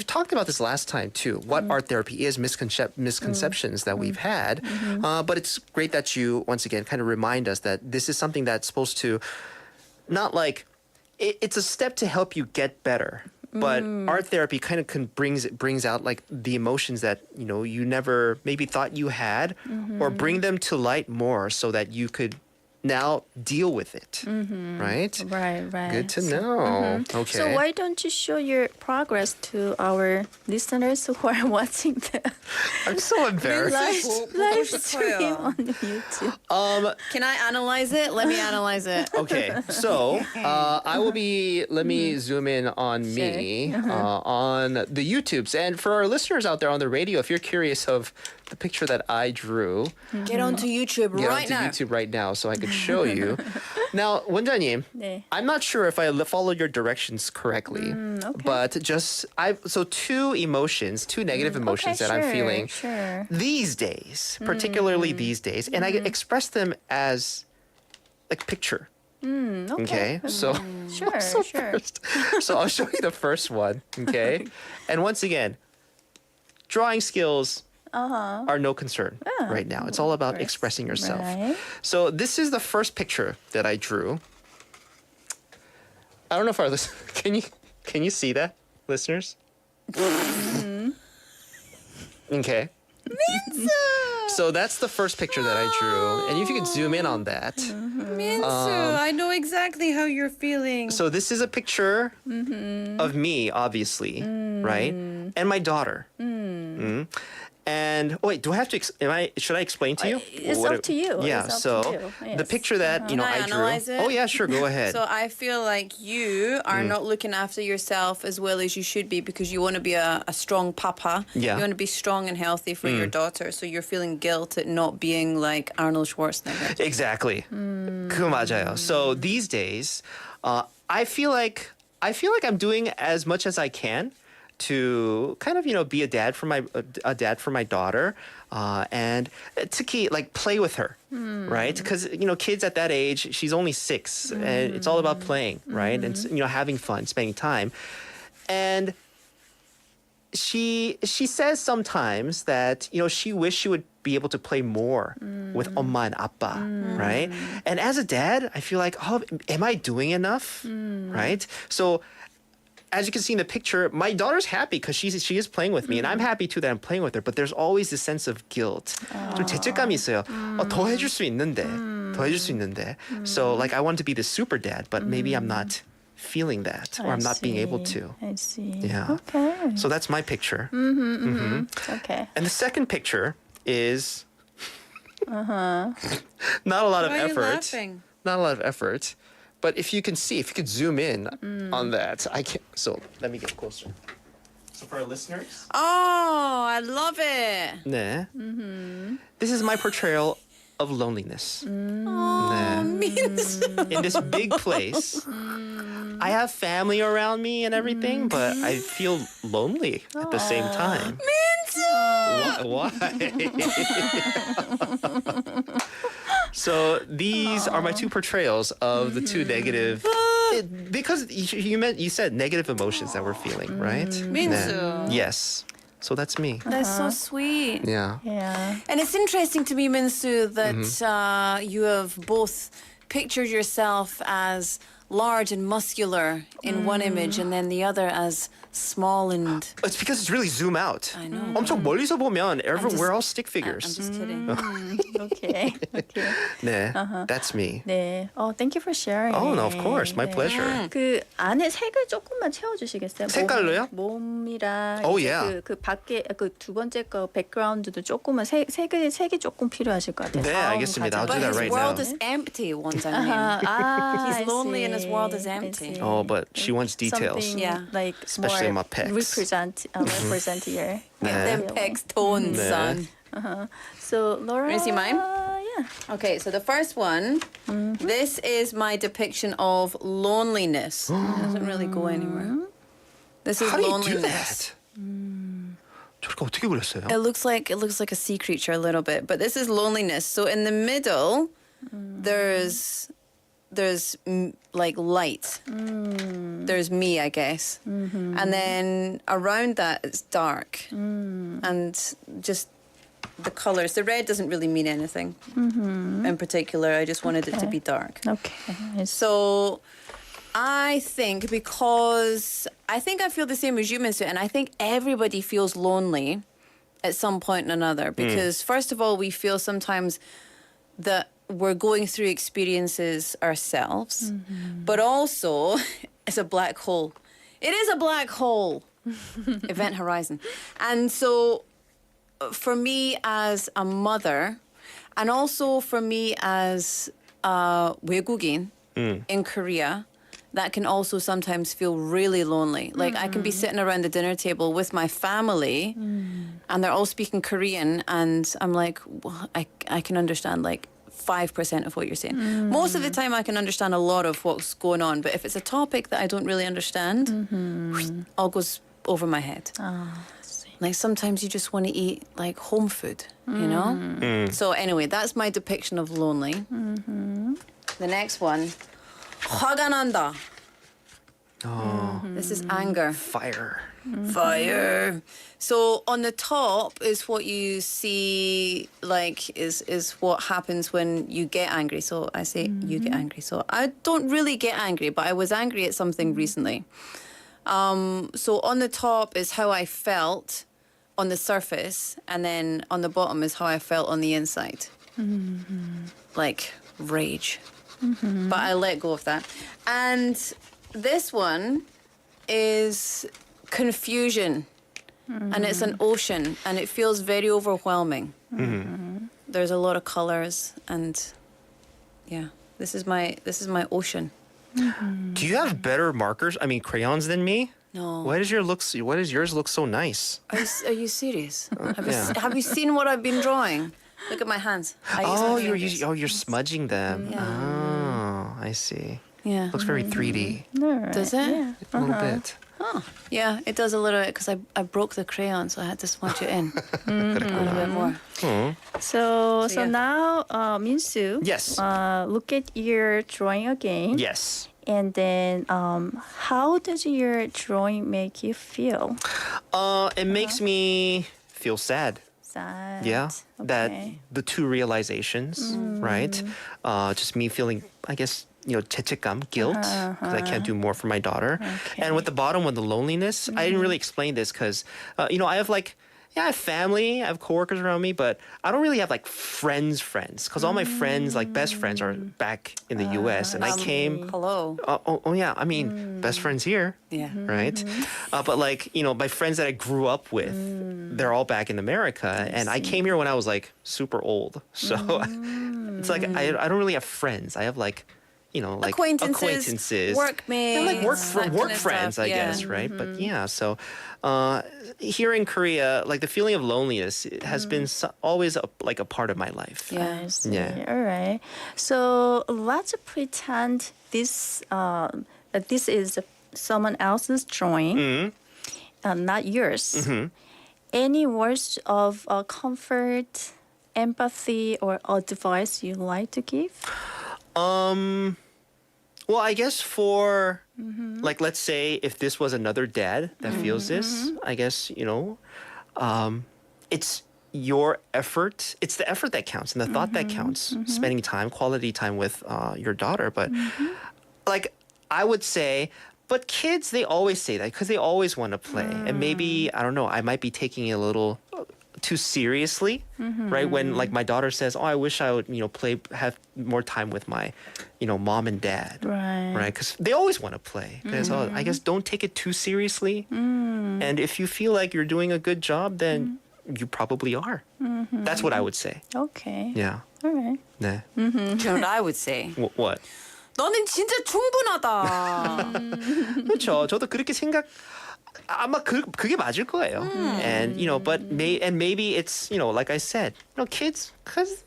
talked about this last time too. What art therapy is, misconceptions that we've had, but it's great that you once again kind of remind us that this is something that's supposed to not like it's a step to help you get better. But art therapy kind of brings out like the emotions that you never maybe thought you had, or bring them to light more so that you could now deal with it, right? Right. Good to know. Okay. So why don't you show your progress to our listeners who are watching the I'm so embarrassed. live stream on YouTube? Can I analyze it? Let me analyze it. Okay, so let me zoom in on me on the YouTubes. And for our listeners out there on the radio, if you're curious of the picture that I drew, get onto YouTube right now. YouTube right now so I could show you. Now, 원장님, 네. I'm not sure if I followed your directions correctly, but so two negative emotions that I'm feeling these days, particularly these days, and I express them as like picture. Okay. So Sure. first, so I'll show you the first one. Okay, and once again, drawing skills are no concern right now. It's all about expressing yourself. Right. So this is the first picture that I drew. I don't know if our can you see that, listeners? Okay. So that's the first picture that I drew, and if you could zoom in on that. Minsu, I know exactly how you're feeling. So this is a picture of me, obviously, right, and my daughter. And wait, do I have to? Should I explain to you? It's up to you. Yeah. It's up So to you. Yes. the picture that Can I I drew. analyze it? Oh yeah, sure. Go ahead. So I feel like you are not looking after yourself as well as you should be because you want to be a strong papa. Yeah. You want to be strong and healthy for your daughter. So you're feeling guilt at not being like Arnold Schwarzenegger. Exactly. 그거 맞아요. So these days, I feel like I'm doing as much as I can to kind of be a dad for my daughter, and 특히 like play with her, right? Because kids at that age, she's only 6, and it's all about playing, right? And having fun, spending time, and she says sometimes that she wished she would be able to play more with 엄마 and 아빠, right? And as a dad, I feel like, am I doing enough, right? So as you can see in the picture, my daughter's happy because she is playing with me, and I'm happy too that I'm playing with her. But there's always this sense of guilt. 좀 죄책감이 있어요. 더 해줄 수 있는데. So like I want to be the super dad, but maybe I'm not feeling that, or I'm not being able to. I see. Yeah. Okay. So that's my picture. Okay. And the second picture is not a lot of Why are you effort. laughing? Not a lot of effort. But if you could zoom in on that, I can. So let me get closer. So for our listeners, Oh, I love it. 네. This is my portrayal of loneliness. 네. In this big place, I have family around me and everything, but I feel lonely at the same time. Why? So these are my two portrayals of the two negative. Because you said negative emotions that we're feeling, right? Minsu. Yes. So that's me. That's so sweet. Yeah. Yeah. And it's interesting to me, Minsu, that you have both pictured yourself as large and muscular in one image and then the other as small and... It's because it's really zoom out. I know. 엄청 멀리서 보면 we're all stick I'm figures. just kidding. Okay. Okay. 네, that's me. 네. Thank you for sharing. Oh, no, of course. My pleasure. 그 안에 색을 조금만 채워주시겠어요? 색깔로요? 몸이랑 Oh, 이제 yeah. 그 밖에 그 두 번째 거 백그라운드도 조금만 색이 조금 필요하실 것 같아요. 네, 다음 알겠습니다. I'll 과정. do that His right world now. is empty, 원장님. He's lonely and his world is empty. Oh, but she wants details. Something Yeah. like Especially more my pecs. represent here. Get 네. them pecs toned, 네. son. So Laura, Wanna see mine? Yeah. Okay, so the first one, this is my depiction of loneliness. It doesn't really go anywhere. This is How do you do loneliness. that? 저렇게 어떻게 그렸어요? It looks like a sea creature a little bit, but this is loneliness. So in the middle, there's like light. There's me, I guess, and then around that it's dark, and just the colors. The red doesn't really mean anything in particular. I just wanted it to be dark. Okay. So I think because I feel the same as you, Minsu, and I think everybody feels lonely at some point or another. Because first of all, we feel sometimes that we're going through experiences ourselves, but also it's a black hole. It is a black hole. Event Horizon. And so for me as a mother, and also for me as 외국인 in Korea, that can also sometimes feel really lonely. Like I can be sitting around the dinner table with my family and they're all speaking Korean and I'm like, well, I can understand like 5% of what you're saying. Most of the time I can understand a lot of what's going on, but if it's a topic that I don't really understand, all goes over my head. Like sometimes you just want to eat like home food, you know? So anyway, that's my depiction of lonely. The next one, 화가 난다. This is anger. Fire. Fire. So on the top is what you see, like is what happens when you get angry. So I say you get angry. So I don't really get angry, but I was angry at something recently. So on the top is how I felt on the surface, and then on the bottom is how I felt on the inside. Like rage. But I let go of that. And this one is confusion. And it's an ocean, and it feels very overwhelming. There's a lot of colors, and yeah, this is my ocean. Do you have better markers? I mean, crayons than me? No. Why does yours look so nice? Are you serious? Have you seen what I've been drawing? Look at my hands. I use my fingers. You're smudging them. Yeah. Oh, I see. Yeah. Looks very 3D. Does it? Yeah. A little bit. Oh, yeah, it does a little bit because I broke the crayon, so I had to smudge it in a little bit more. So yeah. now, Minsu. Yes. Look at your drawing again. Yes. And then, how does your drawing make you feel? It makes me feel sad. Sad. Yeah, that Okay. the two realizations, right? Just me feeling, I guess, 죄책감, guilt, because I can't do more for my daughter. And with the bottom one, the loneliness, I didn't really explain this because, I have family, I have coworkers around me, but I don't really have like friends, because all my friends, like best friends, are back in the U.S. and I came. Hello. Oh yeah, I mean, best friends here. Yeah. Right? But like, my friends that I grew up with, they're all back in America. And I came here when I was like super old. So it's like, I don't really have friends. I have like, like acquaintances. Workmates. And like work that kind of friends, stuff, I yeah. guess, right? But yeah, so here in Korea, like the feeling of loneliness has been always a part of my life. Yeah. I see. Yeah. All right. So let's pretend this that this is someone else's drawing, not yours. Any words of comfort empathy or advice you like to give? Well, I guess for like, let's say if this was another dad that feels this, I guess, it's your effort. It's the effort that counts and the thought that counts. Spending time, quality time with your daughter. But like, I would say, but kids, they always say that because they always want to play. And maybe, I don't know, I might be taking it a little too seriously, right? When like my daughter says, "Oh, I wish I would, have more time with my, mom and dad," right? Because they always want to play. So I guess don't take it too seriously. And if you feel like you're doing a good job, then you probably are. That's what I would say. Okay. Yeah. All right. 네. You know what I would say? What? 너는 진짜 충분하다. 그렇죠. 저도 그렇게 아마 그게 맞을 거예요. And but maybe it's like I said, kids, because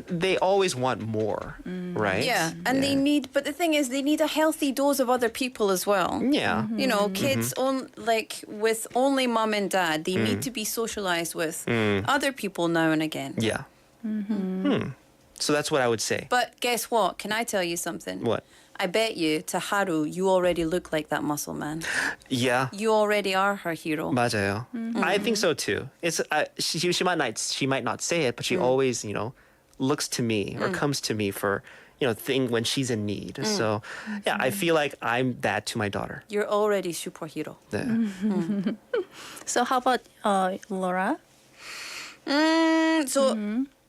they always want more, right? Yeah, and they need. But the thing is, they need a healthy dose of other people as well. Yeah. Kids with only mom and dad, they need to be socialized with other people now and again. Yeah. So that's what I would say. But guess what? Can I tell you something? What? I bet you, to Haru, you already look like that muscle man. Yeah. You already are her hero. 맞아요. I think so too. It's she might not say it, but she always looks to me or comes to me for thing when she's in need. So yeah, I feel like I'm that to my daughter. You're already superhero. 네. So how about Laura? So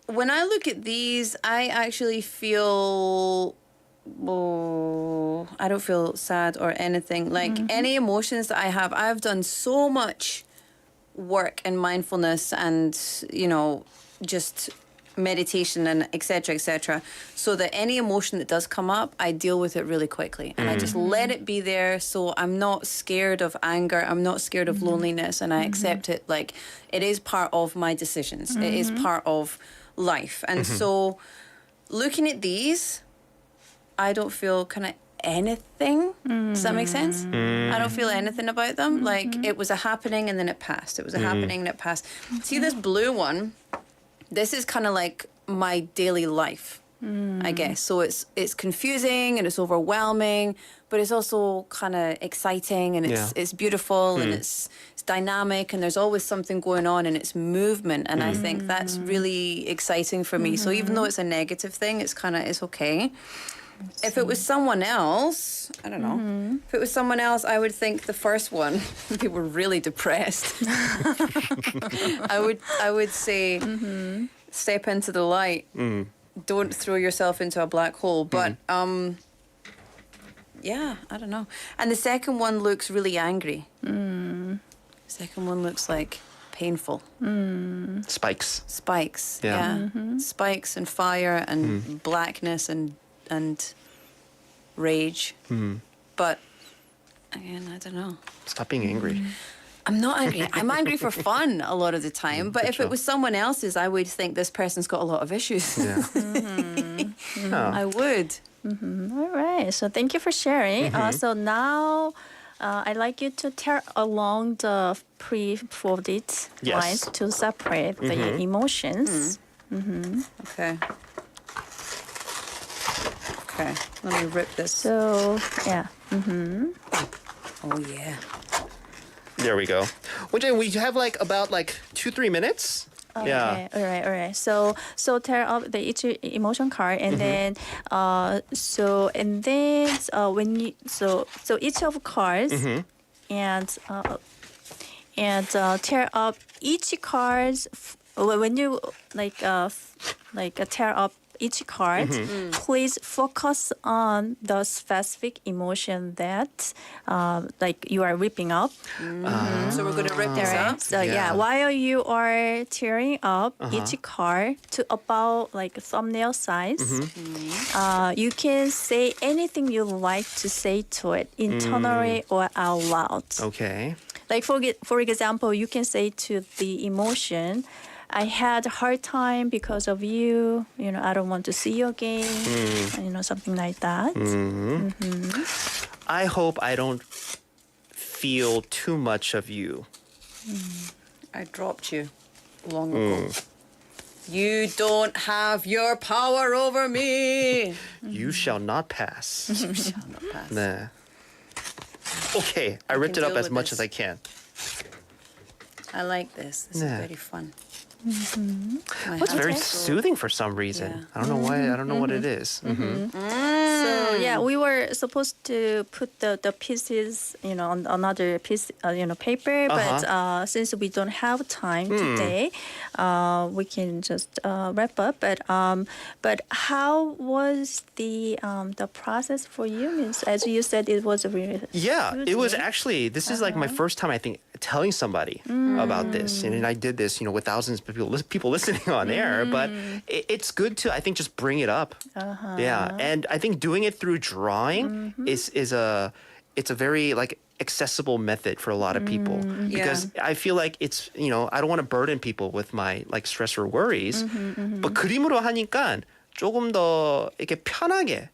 when I look at these, I actually feel. I don't feel sad or anything. Like any emotions that I have, I've done so much work and mindfulness and just meditation and etc., so that any emotion that does come up, I deal with it really quickly and I just let it be there. So I'm not scared of anger, I'm not scared of loneliness, and I accept it like it is part of my decisions. It is part of life. And so looking at these, I don't feel kind of anything. Does that make sense? I don't feel anything about them. Like it was a happening and then it passed. It was a happening and it passed. See this blue one? This is kind of like my daily life, I guess. So it's confusing and it's overwhelming, but it's also kind of exciting and it's beautiful and it's dynamic and there's always something going on and it's movement, and I think that's really exciting for me. So even though it's a negative thing, it's okay. If it was someone else, I don't know. If it was someone else, I would think the first one, they were really depressed. I would say, step into the light. Don't throw yourself into a black hole. But yeah, I don't know. And the second one looks really angry. Second one looks like painful. Spikes. Yeah. Spikes and fire and blackness and rage. But again, I don't know. Stop being angry. I'm not angry. I'm angry for fun a lot of the time. But if it was someone else's, I would think this person's got a lot of issues. Yeah. I would. All right. So thank you for sharing. So now I'd like you to tell along the pre-folded lines to separate the emotions. Okay. Okay, let me rip this. So, yeah. Oh, yeah. There we go. Well, we have about 2-3 minutes. Okay. Yeah. All right. So tear up the each emotion card, and then when you so each of cards and tear up each cards when you tear up each card, please focus on the specific emotion that you are ripping up. So we're going to rip this up? So while you are tearing up each card to about thumbnail size, you can say anything you like to say to it internally or out loud. Okay. Like for example, you can say to the emotion, I had a hard time because of you. I don't want to see you again. Something like that. I hope I don't feel too much of you. I dropped you long ago. You don't have your power over me. You shall not pass. You shall not pass. 네. Okay, I ripped it can up deal as with much this. as I can. I like this. This is 네. very fun. It's very soothing for some reason. I don't know why. I don't know what it is. So yeah, we were supposed to put the pieces, on another piece, paper. But since we don't have time today, we can just wrap up. But how was the process for you? Means, as you said, it was a really It was actually. This is like my first time, I think, telling somebody about this, and I did this, with thousands of people listening on air. But it's good to, I think, just bring it up. Yeah, and I think doing it through drawing is a very like accessible method for a lot of people because I feel like it's I don't want to burden people with my like stress or worries. But 그림으로 하니까 조금 더 이렇게 편하게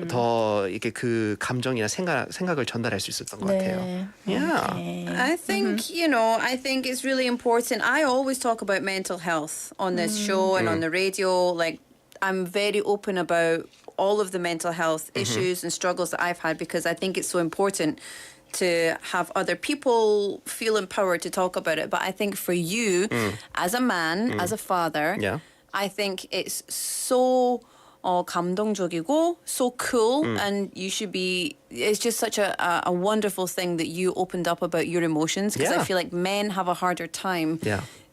더 이렇게 그 감정이나 생각을 전달할 수 있었던 것 같아요. Yeah. I think, I think it's really important. I always talk about mental health on this show and on the radio. Like, I'm very open about all of the mental health issues and struggles that I've had because I think it's so important to have other people feel empowered to talk about it. But I think for you, as a man, as a father, I think it's so 감동적이고, so cool, and you should be. It's just such a wonderful thing that you opened up about your emotions because I feel like men have a harder time.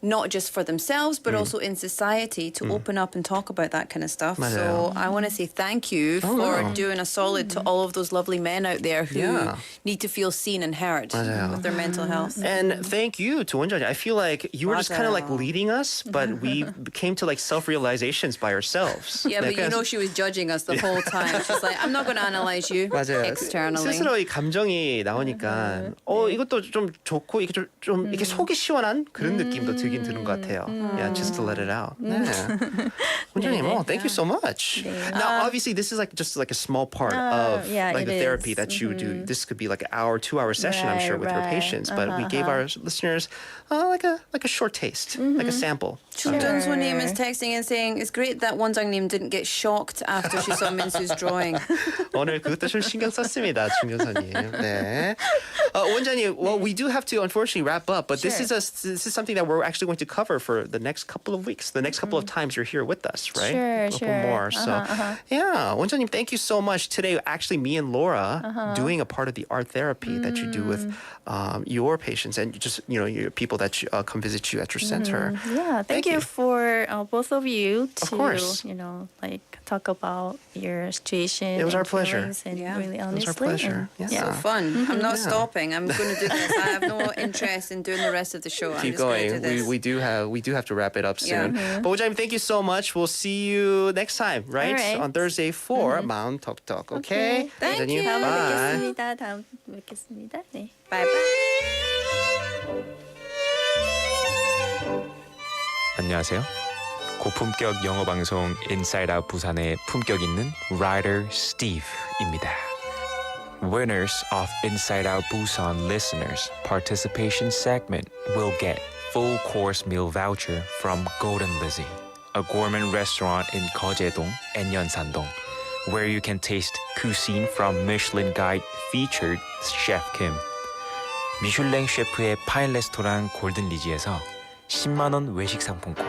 Not just for themselves, but also in society to open up and talk about that kind of stuff. 맞아요. So I want to say thank you for doing a solid to all of those lovely men out there who need to feel seen and heard with their mental health. And thank you to 원장님. I feel like you were just kind of like leading us, but we came to like self-realizations by ourselves. Yeah, but she was judging us the whole time. She's like, I'm not going to analyze you externally. 스스로 이 감정이 나오니까 이것도 좀 좋고 이게 좀 이렇게 속이 시원한 그런 느낌도 들긴 드는 것 같아요. Yeah, just to let it out. 네. 원장님, thank you so much. Now, obviously, this is like just like a small part of like the therapy that you do. This could be like an hour, 2-hour session, I'm sure, with your patients. But we gave our listeners like a short taste, like a sample. 준수님 is texting and saying it's great that 원장님 didn't get shocked after she saw Minsu's drawing. 오늘 그것도 좀 신경 썼습니다, 준교사님. 네. 원장님, well, we do have to unfortunately wrap up, but this is something that we're actually going to cover for the next couple of weeks, the next couple of times you're here with us, right? Sure. More. So, yeah, 원장님, thank you so much. Today, actually, me and Laura doing a part of the art therapy that you do with your patients and just your people that come visit you at your center. Yeah, thank you for both of you to Of course. talk about your situation. It was and our pleasure. feelings and really It honestly. was our pleasure. And, Yeah. So fun. I'm not stopping. I'm going to do this. I have no interest in doing the rest of the show. Keep I'm just going to going. do this. We do have to wrap it up soon. But 원장님, thank you so much. We'll see you next time, right? All right. On Thursday for 마음톡톡. Okay? Thank you. 다음에 Bye. 뵙겠습니다. 다음 뵙겠습니다. 네. Bye bye. 안녕하세요. 고품격 영어 방송 Inside Out 부산의 품격 있는 Writer Steve입니다. Winners of Inside Out Busan listeners participation segment will get full course meal voucher from Golden Lizzie, a gourmet restaurant in 거제동 and 연산동, where you can taste cuisine from Michelin Guide featured Chef Kim. 미슐랭 셰프의 파인 레스토랑 골든 리지에서 10만 원 외식 상품권.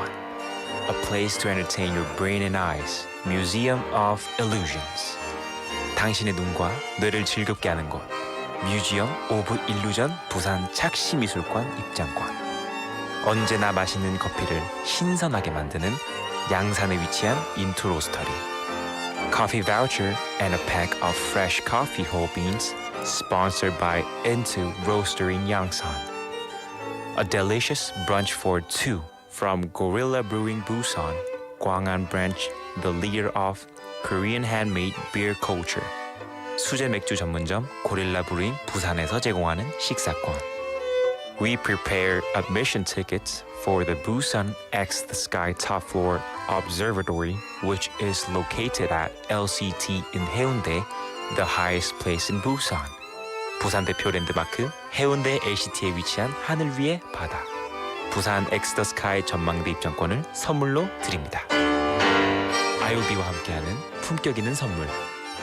A place to entertain your brain and eyes. Museum of Illusions. 당신의 눈과 뇌를 즐겁게 하는 곳. Museum of Illusion 부산 착시미술관 입장권. 언제나 맛있는 커피를 신선하게 만드는 양산에 위치한 인투 로스터리. Coffee voucher and a pack of fresh coffee whole beans sponsored by Into Roastery in Yangsan. A delicious brunch for two from Gorilla Brewing Busan, Gwangan branch, the leader of Korean handmade beer culture. 수제 맥주 전문점 고릴라 브루잉 부산에서 제공하는 식사권. We prepare admission tickets for the Busan X the Sky Top Floor Observatory, which is located at LCT in Haeundae, the highest place in Busan. 부산 대표 랜드마크 해운대 LCT에 위치한 하늘 위의 바다. 부산 엑스더 스카이 전망대 입장권을 선물로 드립니다. IOB와 함께하는 품격 있는 선물.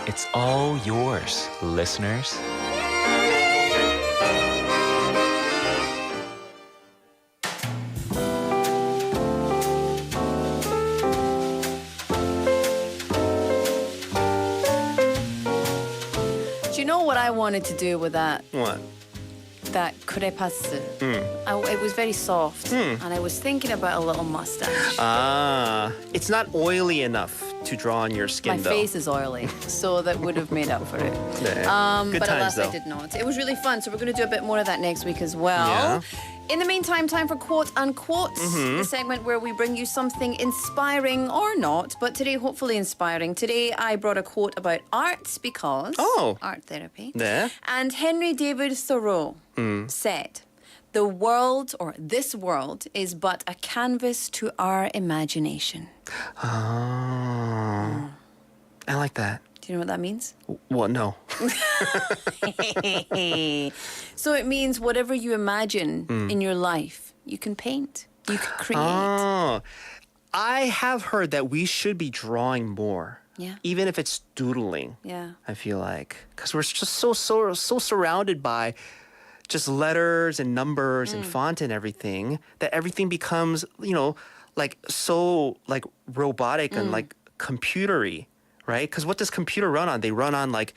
It's all yours, listeners. Do you know what I wanted to do with that? What? That crepasse. It was very soft, and I was thinking about a little mustache. It's not oily enough to draw on your skin, My though. face is oily, so that would have made up for it. Yeah. Good but times, alas, though. I did not. It was really fun, so we're going to do a bit more of that next week as well. Yeah. In the meantime, time for Quote Unquote, the segment where we bring you something inspiring or not, but today, hopefully inspiring. Today, I brought a quote about art because art therapy. 네. And Henry David Thoreau said, "The world, or this world, is but a canvas to our imagination." I like that. Do you know what that means? What? No. So it means whatever you imagine in your life, you can paint, you can create. I have heard that we should be drawing more. Yeah. Even if it's doodling. Yeah. I feel like because we're just so surrounded by just letters and numbers and font and everything that everything becomes, like so like robotic and like computery, right? Because what does computer run on? They run on like,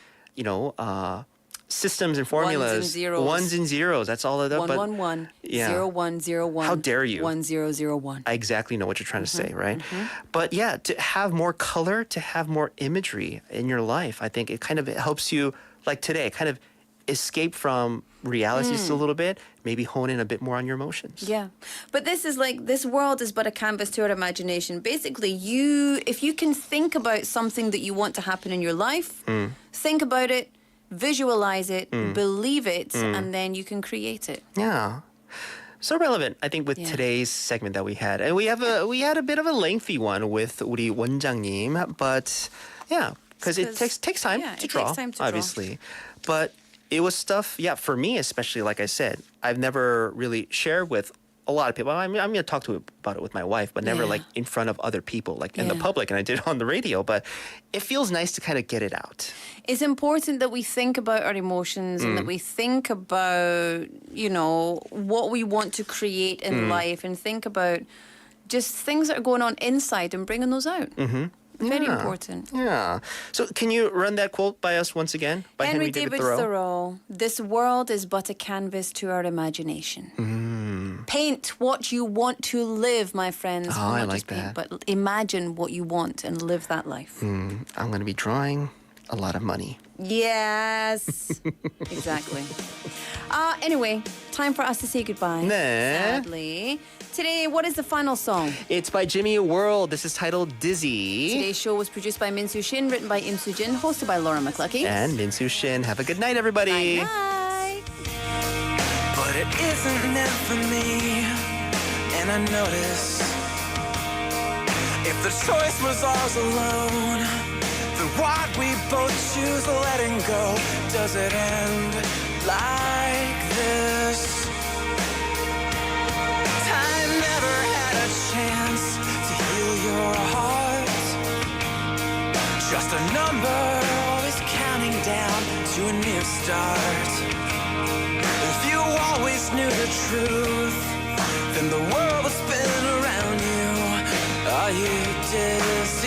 systems and formulas. Ones and zeros. That's all of that. 111 0101. How dare you? 1001. I exactly know what you're trying to say, right? But yeah, to have more color, to have more imagery in your life, I think it kind of helps you, like today, kind of escape from reality just a little bit, maybe hone in a bit more on your emotions. Yeah. But this is like, this world is but a canvas to our imagination. Basically, if you can think about something that you want to happen in your life, think about it, visualize it, believe it, and then you can create it. Yeah. So relevant, I think, with today's segment that we had. And we had a bit of a lengthy one with 우리 원장님, but yeah, because it takes time to draw, obviously. But it was stuff, for me especially, like I said, I've never really shared with a lot of people. I mean, I'm going to talk about it with my wife, but never like in front of other people, like in the public, and I did it on the radio. But it feels nice to kind of get it out. It's important that we think about our emotions and that we think about, what we want to create in life and think about just things that are going on inside and bringing those out. Very important. Yeah. So can you run that quote by us once again? By Henry David Thoreau. This world is but a canvas to our imagination. Paint what you want to live, my friends. Oh, I like that. But imagine what you want and live that life. I'm going to be drawing a lot of money. Yes. Exactly. Anyway, time for us to say goodbye. 네. Sadly. Today, what is the final song? It's by Jimmy World. This is titled Dizzy. Today's show was produced by Min Soo Shin, written by Im Soo Jin, hosted by Laura McCluckey. And Min Soo Shin. Have a good night, everybody. Bye. But it isn't meant for me, and I notice if the choice was ours alone, then why'd we both choose letting go? Does it end like this? Time never had a chance to heal your heart. Just a number, always counting down to a new start. If you always knew the truth, then the world would spin around you. Are you dizzy?